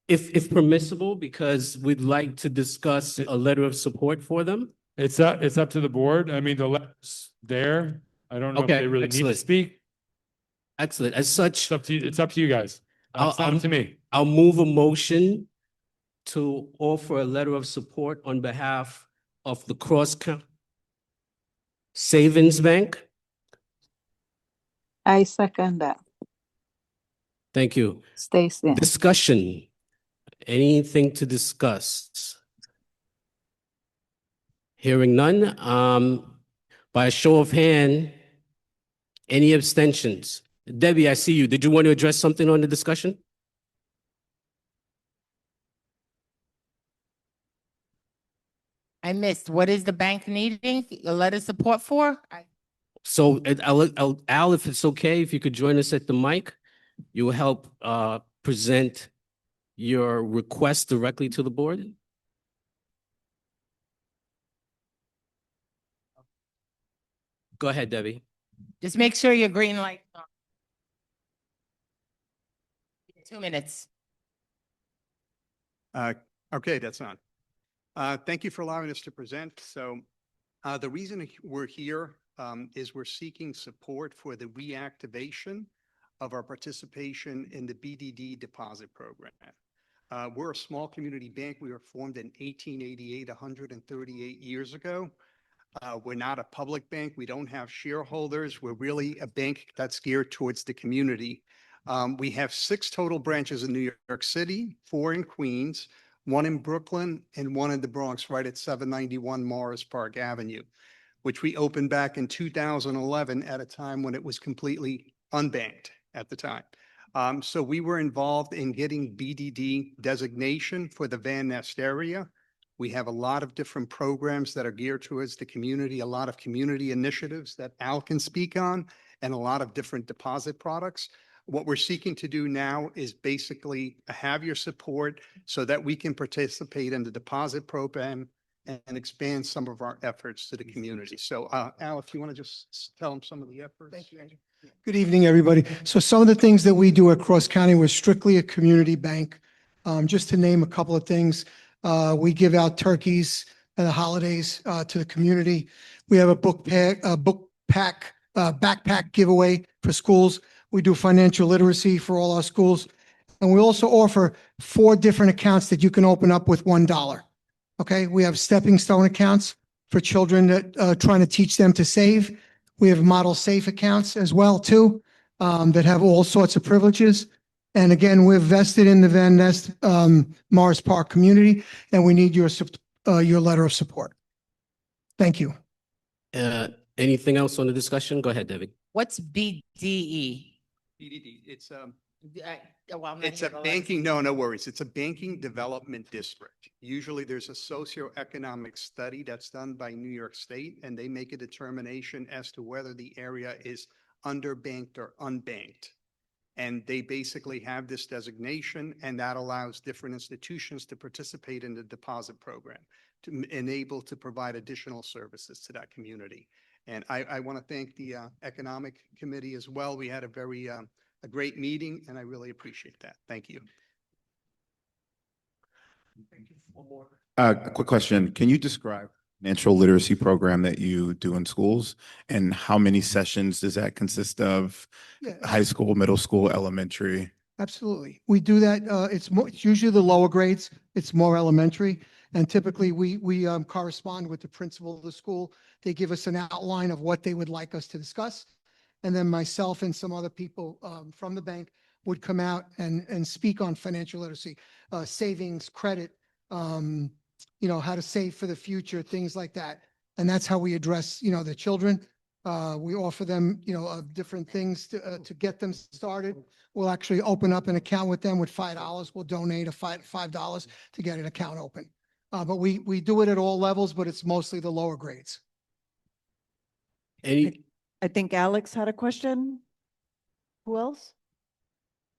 If permissible, because we'd like to discuss a letter of support for them. It's up to the board. I mean, the letter's there. I don't know if they really need to speak. Excellent. As such, It's up to you guys. It's not up to me. I'll move a motion to offer a letter of support on behalf of the Cross County Savings Bank. I second that. Thank you. Stacy. Discussion. Anything to discuss? Hearing none. By a show of hand, any abstentions? Debbie, I see you. Did you want to address something on the discussion? I missed. What is the bank needing a letter of support for? So Al, if it's okay, if you could join us at the mic, you will help present your request directly to the board. Go ahead, Debbie. Just make sure your green light. 2 minutes. Okay, that's on. Thank you for allowing us to present. So the reason we're here is we're seeking support for the reactivation of our participation in the BDD deposit program. We're a small community bank. We were formed in 1888, 138 years ago. We're not a public bank. We don't have shareholders. We're really a bank that's geared towards the community. We have 6 total branches in New York City, 4 in Queens, 1 in Brooklyn, and 1 in the Bronx, right at 791 Morris Park Avenue, which we opened back in 2011 at a time when it was completely unbanked at the time. So we were involved in getting BDD designation for the Van Nest area. We have a lot of different programs that are geared towards the community, a lot of community initiatives that Al can speak on, and a lot of different deposit products. What we're seeking to do now is basically have your support so that we can participate in the deposit program and expand some of our efforts to the community. So Al, if you want to just tell them some of the efforts. Thank you, Andrew. Good evening, everybody. So some of the things that we do at Cross County, we're strictly a community bank. Just to name a couple of things, we give out turkeys at the holidays to the community. We have a backpack giveaway for schools. We do financial literacy for all our schools. And we also offer 4 different accounts that you can open up with $1. Okay, we have stepping stone accounts for children that trying to teach them to save. We have model safe accounts as well too, that have all sorts of privileges. And again, we're vested in the Van Nest Morris Park community, and we need your letter of support. Thank you. Anything else on the discussion? Go ahead, Debbie. What's BDE? BDD, it's Well, I'm not it's here a to learn. banking, no worries. It's a banking development district. Usually there's a socioeconomic study that's done by New York State, and they make a determination as to whether the area is underbanked or unbanked. And they basically have this designation, and that allows different institutions to participate in the deposit program to enable to provide additional services to that community. And I want to thank the Economic Committee as well. We had a very a great meeting, and I really appreciate that. Thank you. A quick question. Can you describe financial literacy program that you do in schools, and how many sessions does that consist of? Yeah. High school, middle school, elementary? Absolutely. We do that. It's usually the lower grades. It's more elementary. And typically we correspond with the principal of the school. They give us an outline of what they would like us to discuss. And then myself and some other people from the bank would come out and speak on financial literacy, savings, credit, how to save for the future, things like that. And that's how we address, the children. We offer them, different things to get them started. We'll actually open up an account with them with $5. We'll donate $5 to get an account open. But we do it at all levels, but it's mostly the lower grades. I think Alex had a question. Who else?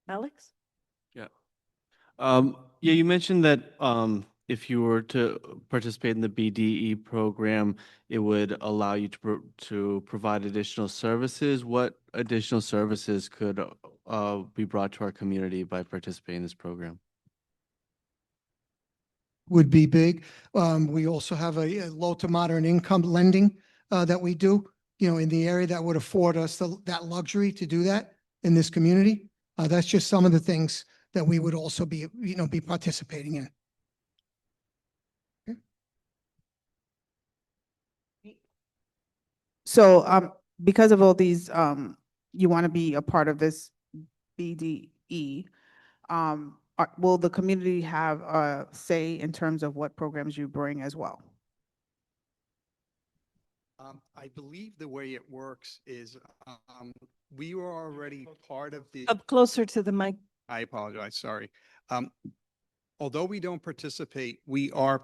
Alex? Yeah. Yeah, you mentioned that if you were to participate in the BDE program, it would allow you to provide additional services. What additional services could be brought to our community by participating in this program? Would be big. We also have a low to moderate income lending that we do, in the area that would afford us that luxury to do that in this community. That's just some of the things that we would also be participating in. So because of all these, you want to be a part of this BDE, will the community have a say in terms of what programs you bring as well? I believe the way it works is we were already part of the. Up closer to the mic. I apologize, sorry. Although we don't participate, we are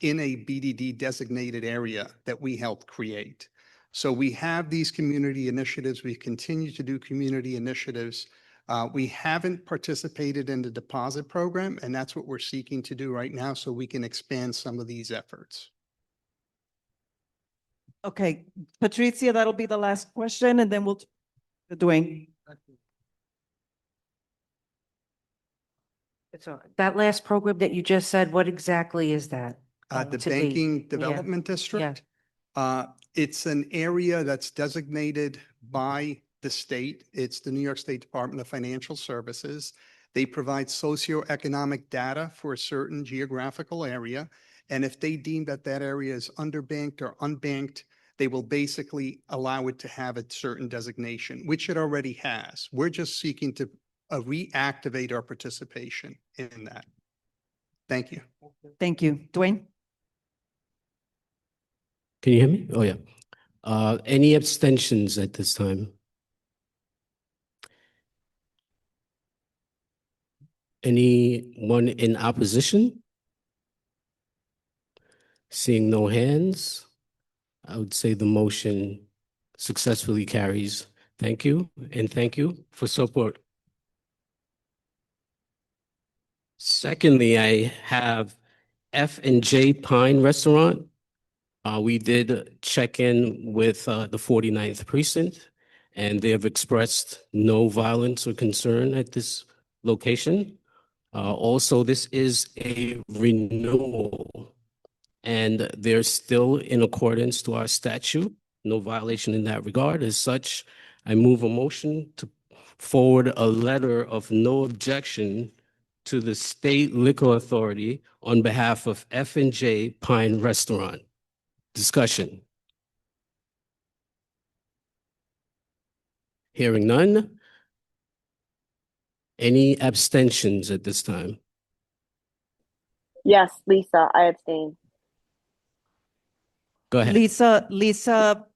in a BDD designated area that we helped create. So we have these community initiatives. We continue to do community initiatives. We haven't participated in the deposit program, and that's what we're seeking to do right now so we can expand some of these efforts. Okay, Patricia, that'll be the last question, and then we'll, Dwayne. So that last program that you just said, what exactly is that? The to be? Banking Yeah. Development District. It's an area that's designated by the state. It's the New York State Department of Financial Services. They provide socioeconomic data for a certain geographical area. And if they deem that that area is underbanked or unbanked, they will basically allow it to have a certain designation, which it already has. We're just seeking to reactivate our participation in that. Thank you. Thank you. Dwayne? Can you hear me? Oh, yeah. Any abstentions at this time? Anyone in opposition? Seeing no hands, I would say the motion successfully carries. Thank you, and thank you for support. Secondly, I have F&J Pine Restaurant. We did check in with the 49th Precinct, and they have expressed no violence or concern at this location. Also, this is a renewal, and they're still in accordance to our statute. No violation in that regard. As such, I move a motion to forward a letter of no objection to the State Liquor Authority on behalf of F&J Pine Restaurant. Discussion. Hearing none. Any abstentions at this time? Yes, Lisa, I abstain. Go ahead. Lisa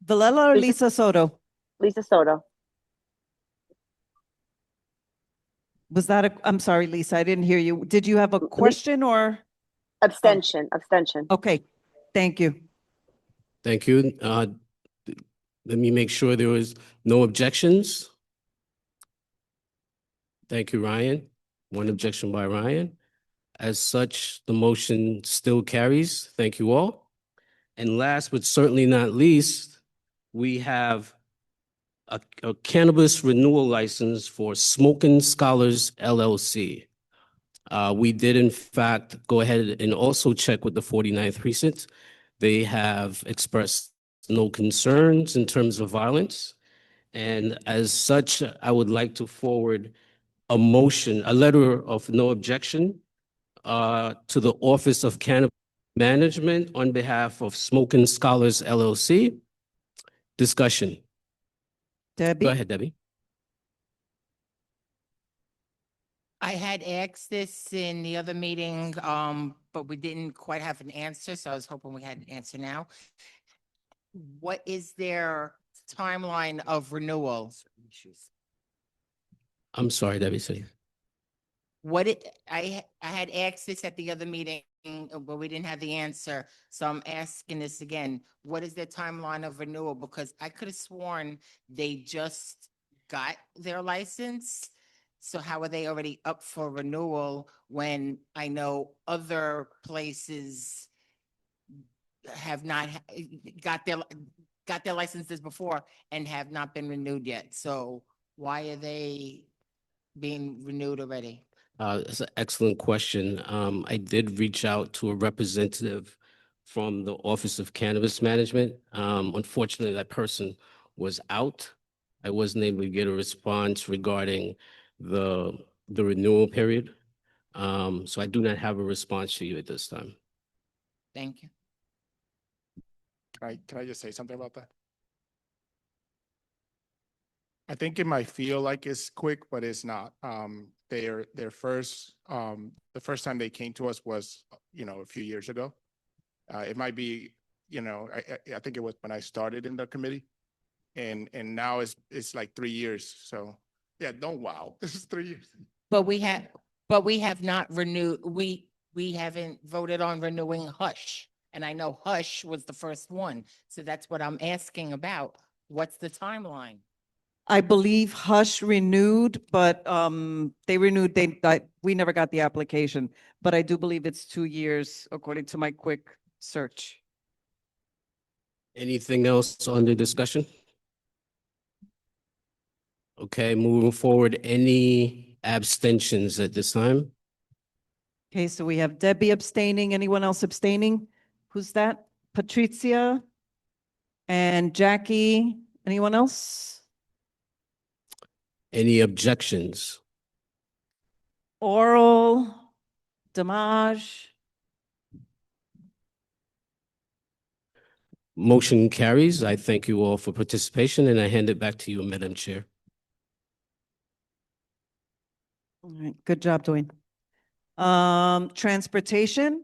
Villela or Lisa Soto? Lisa Soto. Was that I'm sorry, Lisa, I didn't hear you. Did you have a question or? Abstention. Okay, thank you. Thank you. Let me make sure there was no objections. Thank you, Ryan. One objection by Ryan. As such, the motion still carries. Thank you all. And last but certainly not least, we have a cannabis renewal license for Smokin' Scholars LLC. We did in fact go ahead and also check with the 49th Precinct. They have expressed no concerns in terms of violence. And as such, I would like to forward a motion, a letter of no objection to the Office of Cannabis Management on behalf of Smoking Scholars LLC. Discussion. Debbie? Go ahead, Debbie. I had asked this in the other meeting, but we didn't quite have an answer, so I was hoping we had an answer now. What is their timeline of renewal? I'm sorry, Debbie. Say. I had asked this at the other meeting, but we didn't have the answer. So I'm asking this again. What is their timeline of renewal? Because I could have sworn they just got their license. So how are they already up for renewal when I know other places have not got their licenses before and have not been renewed yet? So why are they being renewed already? That's an excellent question. I did reach out to a representative from the Office of Cannabis Management. Unfortunately, that person was out. I wasn't able to get a response regarding the renewal period. So I do not have a response for you at this time. Thank you. Can I just say something about that? I think it might feel like it's quick, but it's not. Their first, the first time they came to us was, a few years ago. It might be, I think it was when I started in the committee, and now it's like 3 years. So yeah, don't wow. This is 3 years. But we have not renewed, we haven't voted on renewing Hush. And I know Hush was the first one. So that's what I'm asking about. What's the timeline? I believe Hush renewed, but they renewed, we never got the application, but I do believe it's 2 years according to my quick search. Anything else under discussion? Okay, moving forward, any abstentions at this time? Okay, so we have Debbie abstaining. Anyone else abstaining? Who's that? Patrizia and Jackie. Anyone else? Any objections? Oral, Damage. Motion carries. I thank you all for participation, and I hand it back to you, Madam Chair. All right, good job, Dwayne. Transportation.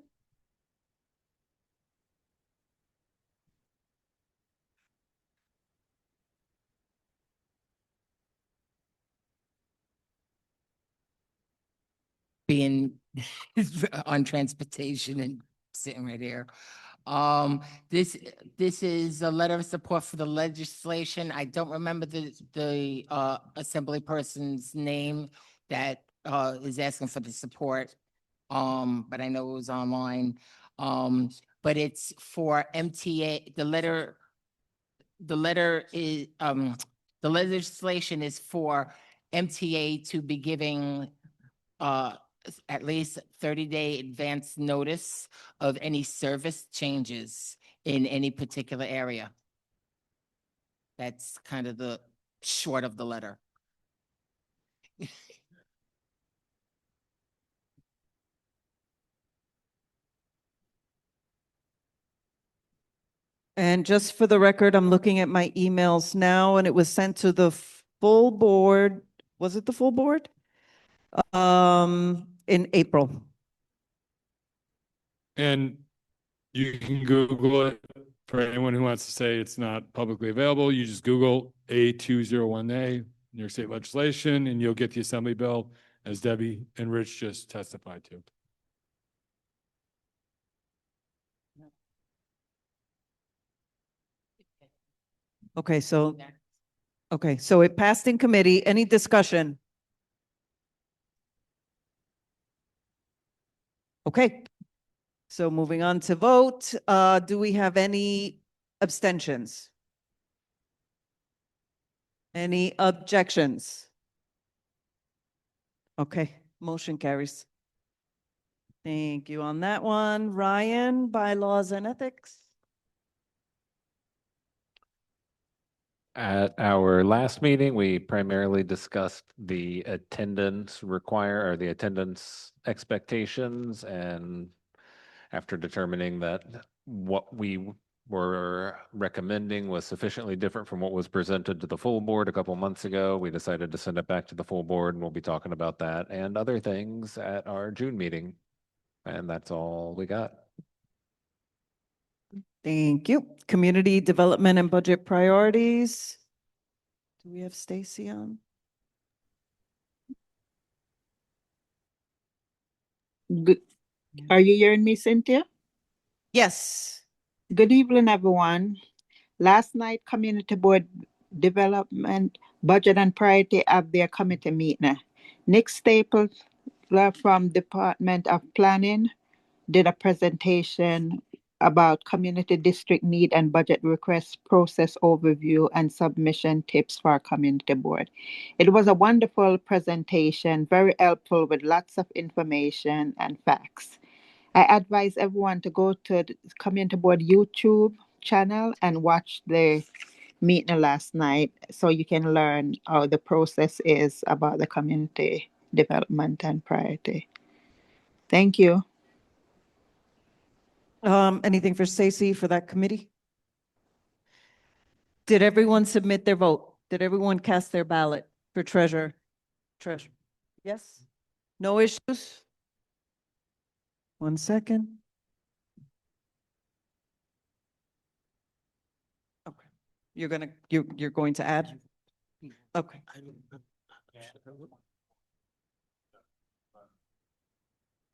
Being on transportation and sitting right here. This is a letter of support for the legislation. I don't remember the assembly person's name that is asking for the support. But I know it was online. But it's for MTA. The letter is the legislation is for MTA to be giving at least 30-day advance notice of any service changes in any particular area. That's kind of the short of the letter. And just for the record, I'm looking at my emails now, and it was sent to the full board. Was it the full board? In April. And you can Google it for anyone who wants to say it's not publicly available. You just Google A201A, New York State legislation, and you'll get the assembly bill, as Debbie and Rich just testified to. Okay, so it passed in committee. Any discussion? Okay. So moving on to vote, do we have any abstentions? Any objections? Okay, motion carries. Thank you on that one. Ryan, bylaws and ethics. At our last meeting, we primarily discussed the attendance or the attendance expectations. And after determining that what we were recommending was sufficiently different from what was presented to the full board a couple months ago, we decided to send it back to the full board, and we'll be talking about that and other things at our June meeting. And that's all we got. Thank you. Community development and budget priorities. Do we have Stacy on? Good. Are you hearing me, Cynthia? Yes. Good evening, everyone. Last night, Community Board Development, Budget and Priority have their committee meeting. Nick Staples from Department of Planning did a presentation about community district need and budget request process overview and submission tips for our community board. It was a wonderful presentation, very helpful with lots of information and facts. I advise everyone to go to the community board YouTube channel and watch the meeting last night so you can learn how the process is about the community development and priority. Thank you. Anything for Stacy for that committee? Did everyone submit their vote? Did everyone cast their ballot for treasurer? Treasurer. Yes? No issues? 1 second. Okay. You're going to add? Okay.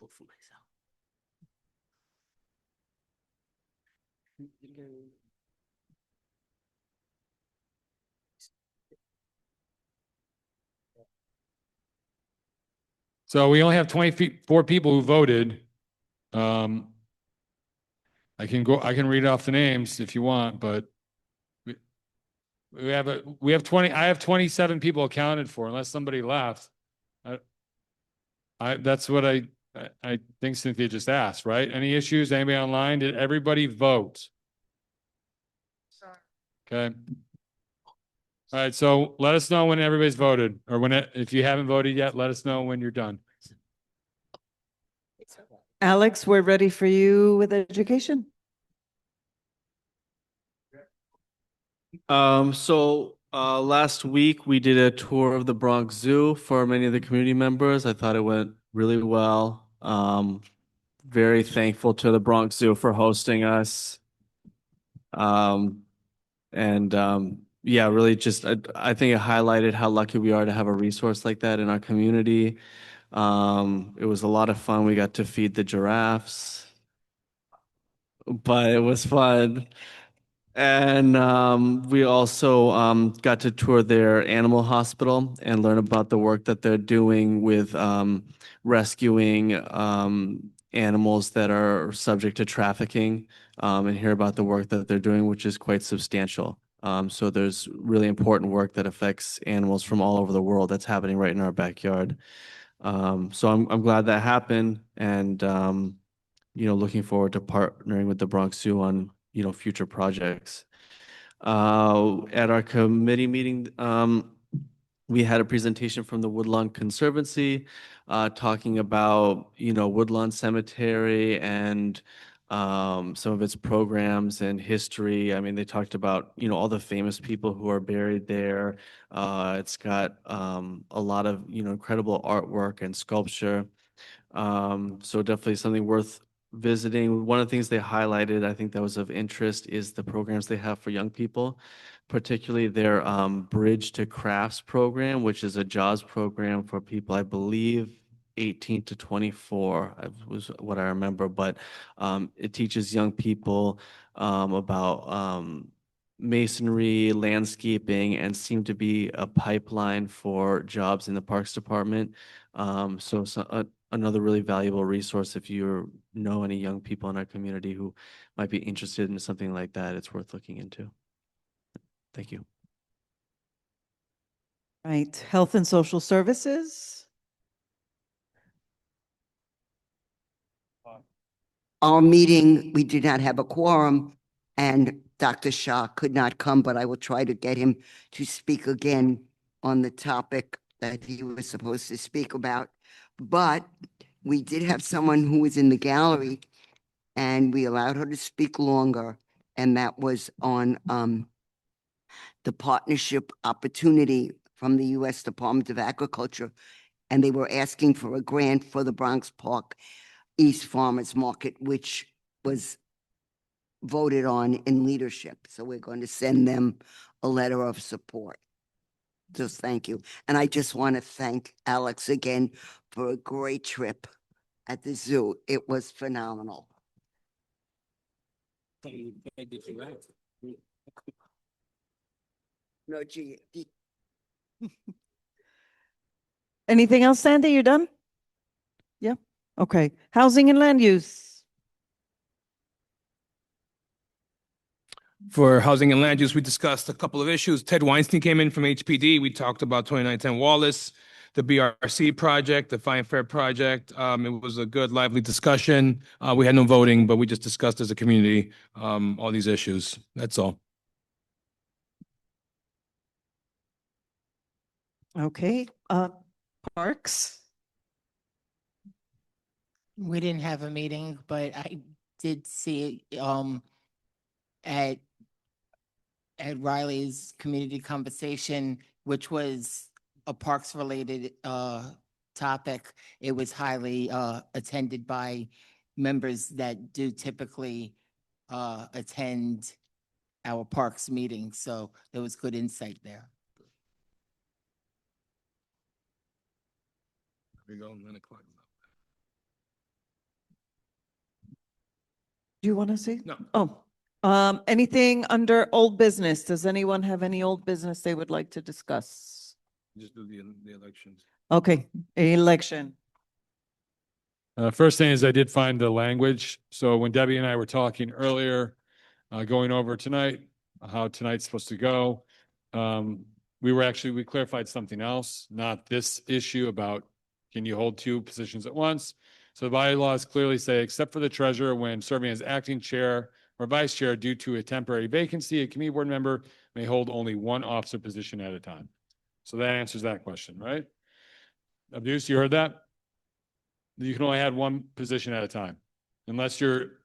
Vote for myself. So we only have 24 people who voted. I can read off the names if you want, but we have 20, I have 27 people accounted for unless somebody left. That's what I think Cynthia just asked, right? Any issues? Anybody online? Did everybody vote? Okay. All right, so let us know when everybody's voted, or if you haven't voted yet, let us know when you're done. Alex, we're ready for you with education. Last week we did a tour of the Bronx Zoo for many of the community members. I thought it went really well. Very thankful to the Bronx Zoo for hosting us. Yeah, really just, I think it highlighted how lucky we are to have a resource like that in our community. It was a lot of fun. We got to feed the giraffes, but it was fun. And we also got to tour their animal hospital and learn about the work that they're doing with rescuing animals that are subject to trafficking, and hear about the work that they're doing, which is quite substantial. So there's really important work that affects animals from all over the world that's happening right in our backyard. So I'm glad that happened, and looking forward to partnering with the Bronx Zoo on future projects. At our committee meeting, we had a presentation from the Woodlawn Conservancy talking about Woodlawn Cemetery and some of its programs and history. I mean, they talked about all the famous people who are buried there. It's got a lot of incredible artwork and sculpture. So definitely something worth visiting. One of the things they highlighted, I think that was of interest, is the programs they have for young people, particularly their Bridge to Crafts program, which is a JAWS program for people, I believe, 18 to 24 was what I remember, but it teaches young people about masonry, landscaping, and seemed to be a pipeline for jobs in the Parks Department. So another really valuable resource if you know any young people in our community who might be interested in something like that, it's worth looking into. Thank you. Right, Health and Social Services. Our meeting, we did not have a quorum, and Dr. Shah could not come, but I will try to get him to speak again on the topic that he was supposed to speak about. But we did have someone who was in the gallery and we allowed her to speak longer. And that was on the partnership opportunity from the U.S. Department of Agriculture. And they were asking for a grant for the Bronx Park East Farmers Market, which was voted on in leadership. So we're going to send them a letter of support. Just thank you. And I just want to thank Alex again for a great trip at the zoo. It was phenomenal. No, gee. Anything else, Sandy? You done? Yeah. Okay. Housing and land use. For housing and land use, we discussed a couple of issues. Ted Weinstein came in from HPD. We talked about 2910 Wallace, the BRC project, the Fine Fair project. It was a good, lively discussion. We had no voting, but we just discussed as a community all these issues. That's all. Okay. Parks. We didn't have a meeting, but I did see at Riley's community conversation, which was a parks related topic. It was highly attended by members that do typically attend our parks meetings. So there was good insight there. Here we go, 9 o'clock. Do you want to say? No. Oh, anything under old business? Does anyone have any old business they would like to discuss? Just do the elections. Okay, election. First thing is I did find the language. So when Debbie and I were talking earlier, going over tonight, how tonight's supposed to go, we clarified something else, not this issue about can you hold two positions at once? So the bylaws clearly say, except for the treasurer when serving as acting chair or vice chair due to a temporary vacancy, a committee board member may hold only one officer position at a time. So that answers that question, right? Abdus, you heard that? You can only have one position at a time, unless you're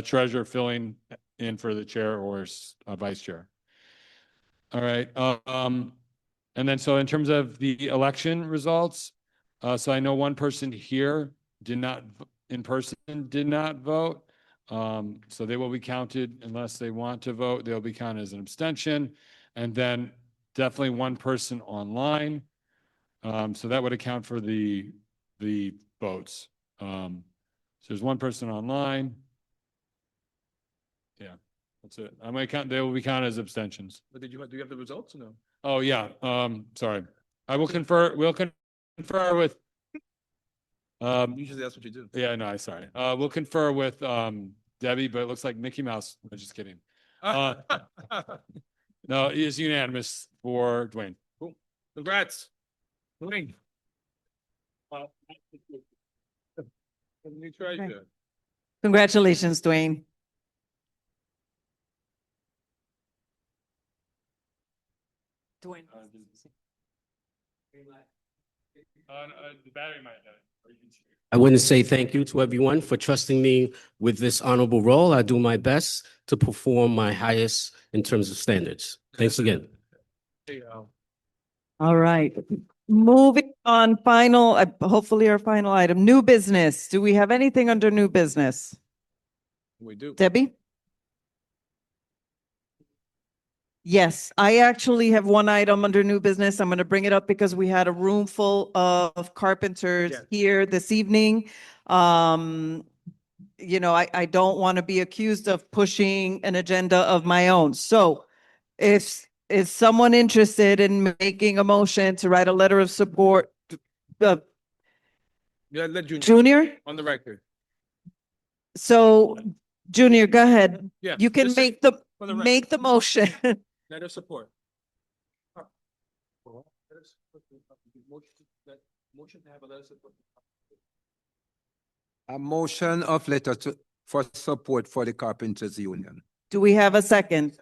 treasurer filling in for the chair or vice chair. All right. And then so in terms of the election results, so I know one person here did not vote. So they will be counted unless they want to vote. They'll be counted as an abstention. And then definitely one person online. So that would account for the votes. So there's one person online. Yeah, that's it. I might count, they will be counted as abstentions. But do you have the results or no? Oh, yeah. Sorry. I will confer, we'll confer with. Usually that's what you do. Yeah, no, sorry. We'll confer with Debbie, but it looks like Mickey Mouse. I'm just kidding. No, it is unanimous for Dwayne. Cool. Congrats. Dwayne. New treasurer. Congratulations, Dwayne. Dwayne. The battery might have it. I want to say thank you to everyone for trusting me with this honorable role. I do my best to perform my highest in terms of standards. Thanks again. All right. Moving on, hopefully our final item, new business. Do we have anything under new business? We do. Debbie? Yes, I actually have one item under new business. I'm going to bring it up because we had a room full of carpenters here this evening. I don't want to be accused of pushing an agenda of my own. So if is someone interested in making a motion to write a letter of support? Yeah, let Junior? on the record. So Junior, go ahead. Yeah, You can just make for the record. make the motion. Letter of support. Motion to have a letter of support. A motion of letter for support for the Carpenters Union. Do we have a second?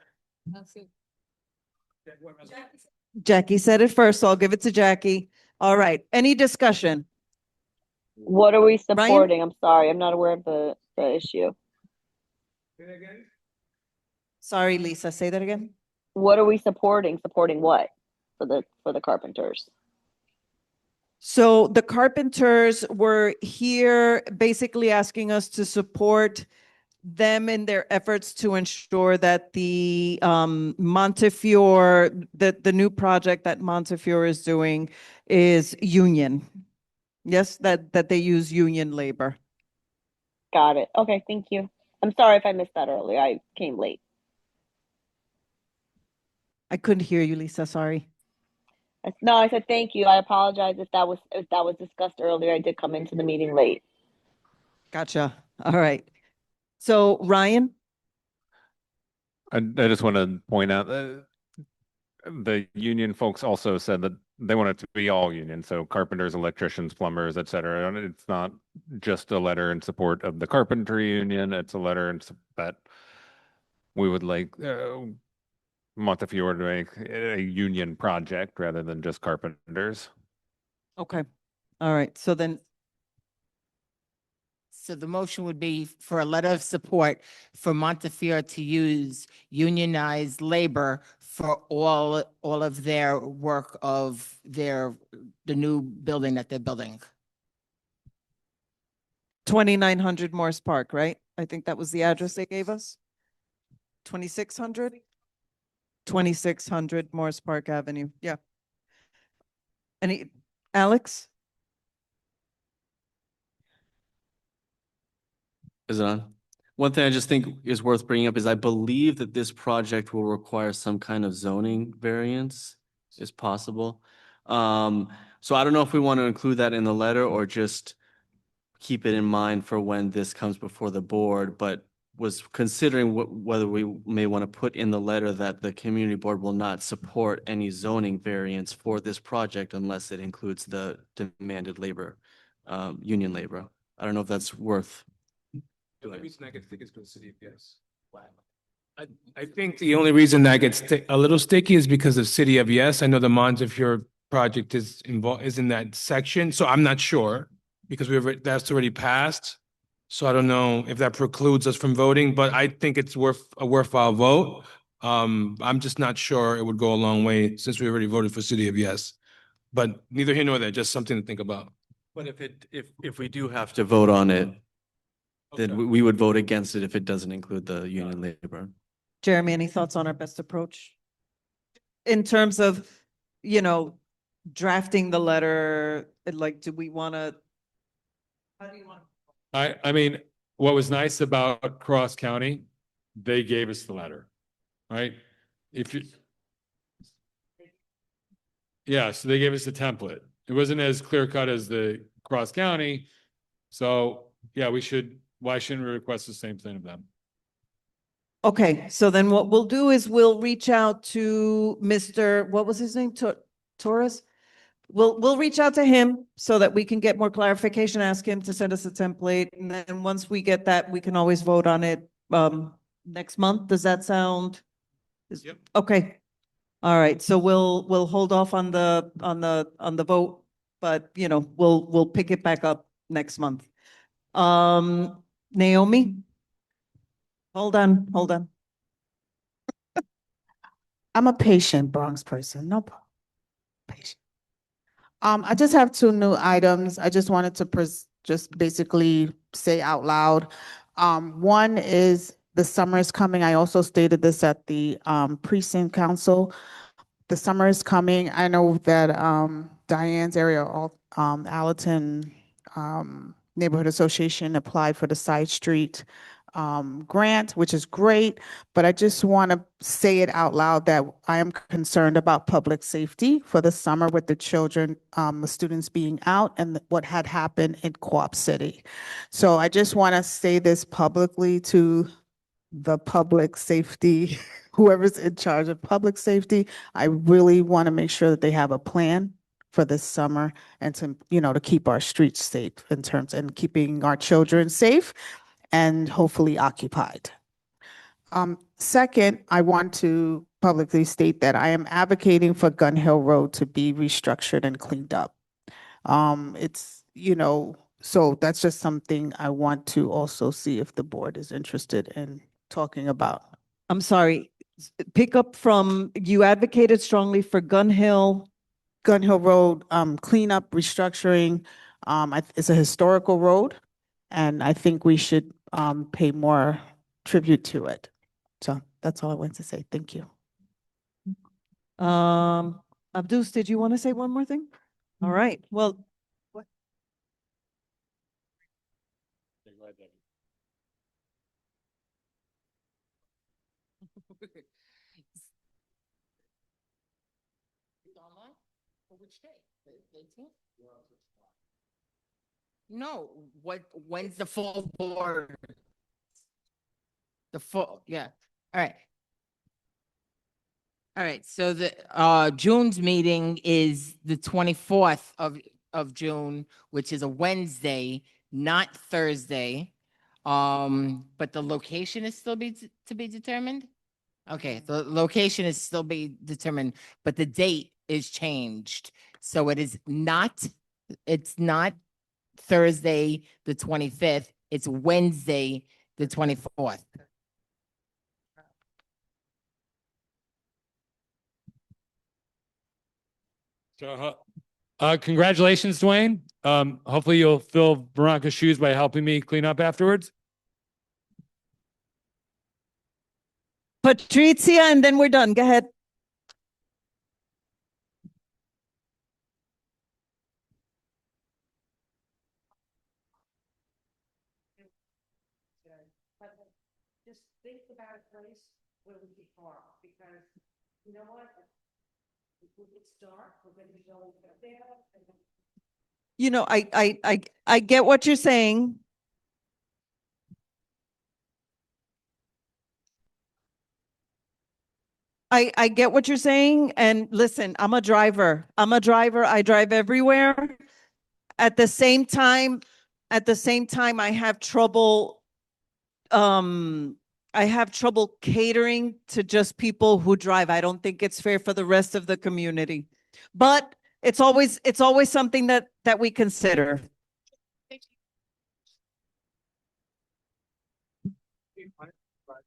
Jackie said it first, so I'll give it to Jackie. All right, any discussion? What are we supporting? I'm sorry, I'm not aware of the issue. Sorry, Lisa, say that again. What are we supporting? Supporting what for the carpenters? So the carpenters were here basically asking us to support them in their efforts to ensure that the Montefiore, the new project that Montefiore is doing is union. Yes, that they use union labor. Got it. Okay, thank you. I'm sorry if I missed that earlier. I came late. I couldn't hear you, Lisa, sorry. No, I said thank you. I apologize if that was discussed earlier. I did come into the meeting late. Gotcha. All right. So Ryan? I just want to point out that the union folks also said that they want it to be all union, so carpenters, electricians, plumbers, et cetera. And it's not just a letter in support of the carpentry union, it's a letter that we would like Montefiore to make a union project rather than just carpenters. Okay. All right. So then, So the motion would be for a letter of support for Montefiore to use unionized labor for all of their work of the new building that they're building. 2900 Morse Park, right? I think that was the address they gave us. 2600? 2600 Morse Park Avenue. Yeah. Alex? Is it on? One thing I just think is worth bringing up is I believe that this project will require some kind of zoning variance is possible. So I don't know if we want to include that in the letter or just keep it in mind for when this comes before the board, but was considering whether we may want to put in the letter that the community board will not support any zoning variance for this project unless it includes the demanded labor, union labor. I don't know if that's worth. The only reason I could think is for the city of yes. I think the only reason that gets a little sticky is because of City of Yes. I know the Montefiore project is in that section, so I'm not sure because that's already passed. So I don't know if that precludes us from voting, but I think it's a worthwhile vote. I'm just not sure it would go a long way since we already voted for City of Yes. But neither here nor there, just something to think about. But if we do have to vote on it, then we would vote against it if it doesn't include the union labor. Jeremy, any thoughts on our best approach? In terms of, drafting the letter, like, do we want to? How do you want? I mean, what was nice about Cross County, they gave us the letter, right? Yeah, so they gave us a template. It wasn't as clear cut as the Cross County. So yeah, why shouldn't we request the same thing of them? Okay, so then what we'll do is we'll reach out to Mr., what was his name? Torres? We'll reach out to him so that we can get more clarification, ask him to send us a template. And then once we get that, we can always vote on it next month. Does that sound? Yep. Okay. All right, so we'll hold off on the vote, but we'll pick it back up next month. Naomi? Hold on. I'm a patient Bronx person, no problem. Patient. I just have two new items. I just wanted to just basically say out loud. One is the summer is coming. I also stated this at the precinct council. The summer is coming. I know that Diane's area, Allerton Neighborhood Association applied for the side street grant, which is great, but I just want to say it out loud that I am concerned about public safety for the summer with the children, the students being out and what had happened in Co-op City. So I just want to say this publicly to the public safety, whoever's in charge of public safety. I really want to make sure that they have a plan for this summer and to keep our streets safe in terms and keeping our children safe and hopefully occupied. Second, I want to publicly state that I am advocating for Gun Hill Road to be restructured and cleaned up. It's, so that's just something I want to also see if the board is interested in talking about. I'm sorry, pick up from, you advocated strongly for Gun Hill. Gun Hill Road, cleanup, restructuring. It's a historical road, and I think we should pay more tribute to it. So that's all I wanted to say. Thank you. Abdus, did you want to say one more thing? All right, well. It's online? For which day? The 18th? No, when's the full board? The full, yeah, all right. All right, so the, June's meeting is the 24th of June, which is a Wednesday, not Thursday. But the location is still to be determined? Okay, the location is still be determined, but the date is changed. So it's not Thursday, the 25th, it's Wednesday, the 24th. So, congratulations, Dwayne. Hopefully you'll fill Veronica's shoes by helping me clean up afterwards. Patrizia, and then we're done. Go ahead. Just think about a place where we could park, because you know what? If it's dark, we're gonna be going there. I get what you're saying. I get what you're saying. And listen, I'm a driver. I drive everywhere. At the same time, I have trouble. I have trouble catering to just people who drive. I don't think it's fair for the rest of the community. But it's always something that we consider.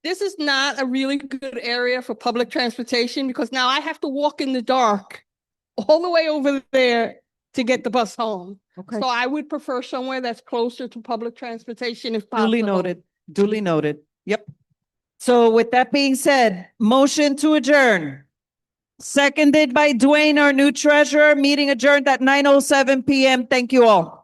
This is not a really good area for public transportation, because now I have to walk in the dark all the way over there to get the bus home. Okay. So I would prefer somewhere that's closer to public transportation if possible. Duly noted. Yep. So with that being said, motion to adjourn. Seconded by Dwayne, our new treasurer. Meeting adjourned at 9:07 p.m. Thank you all.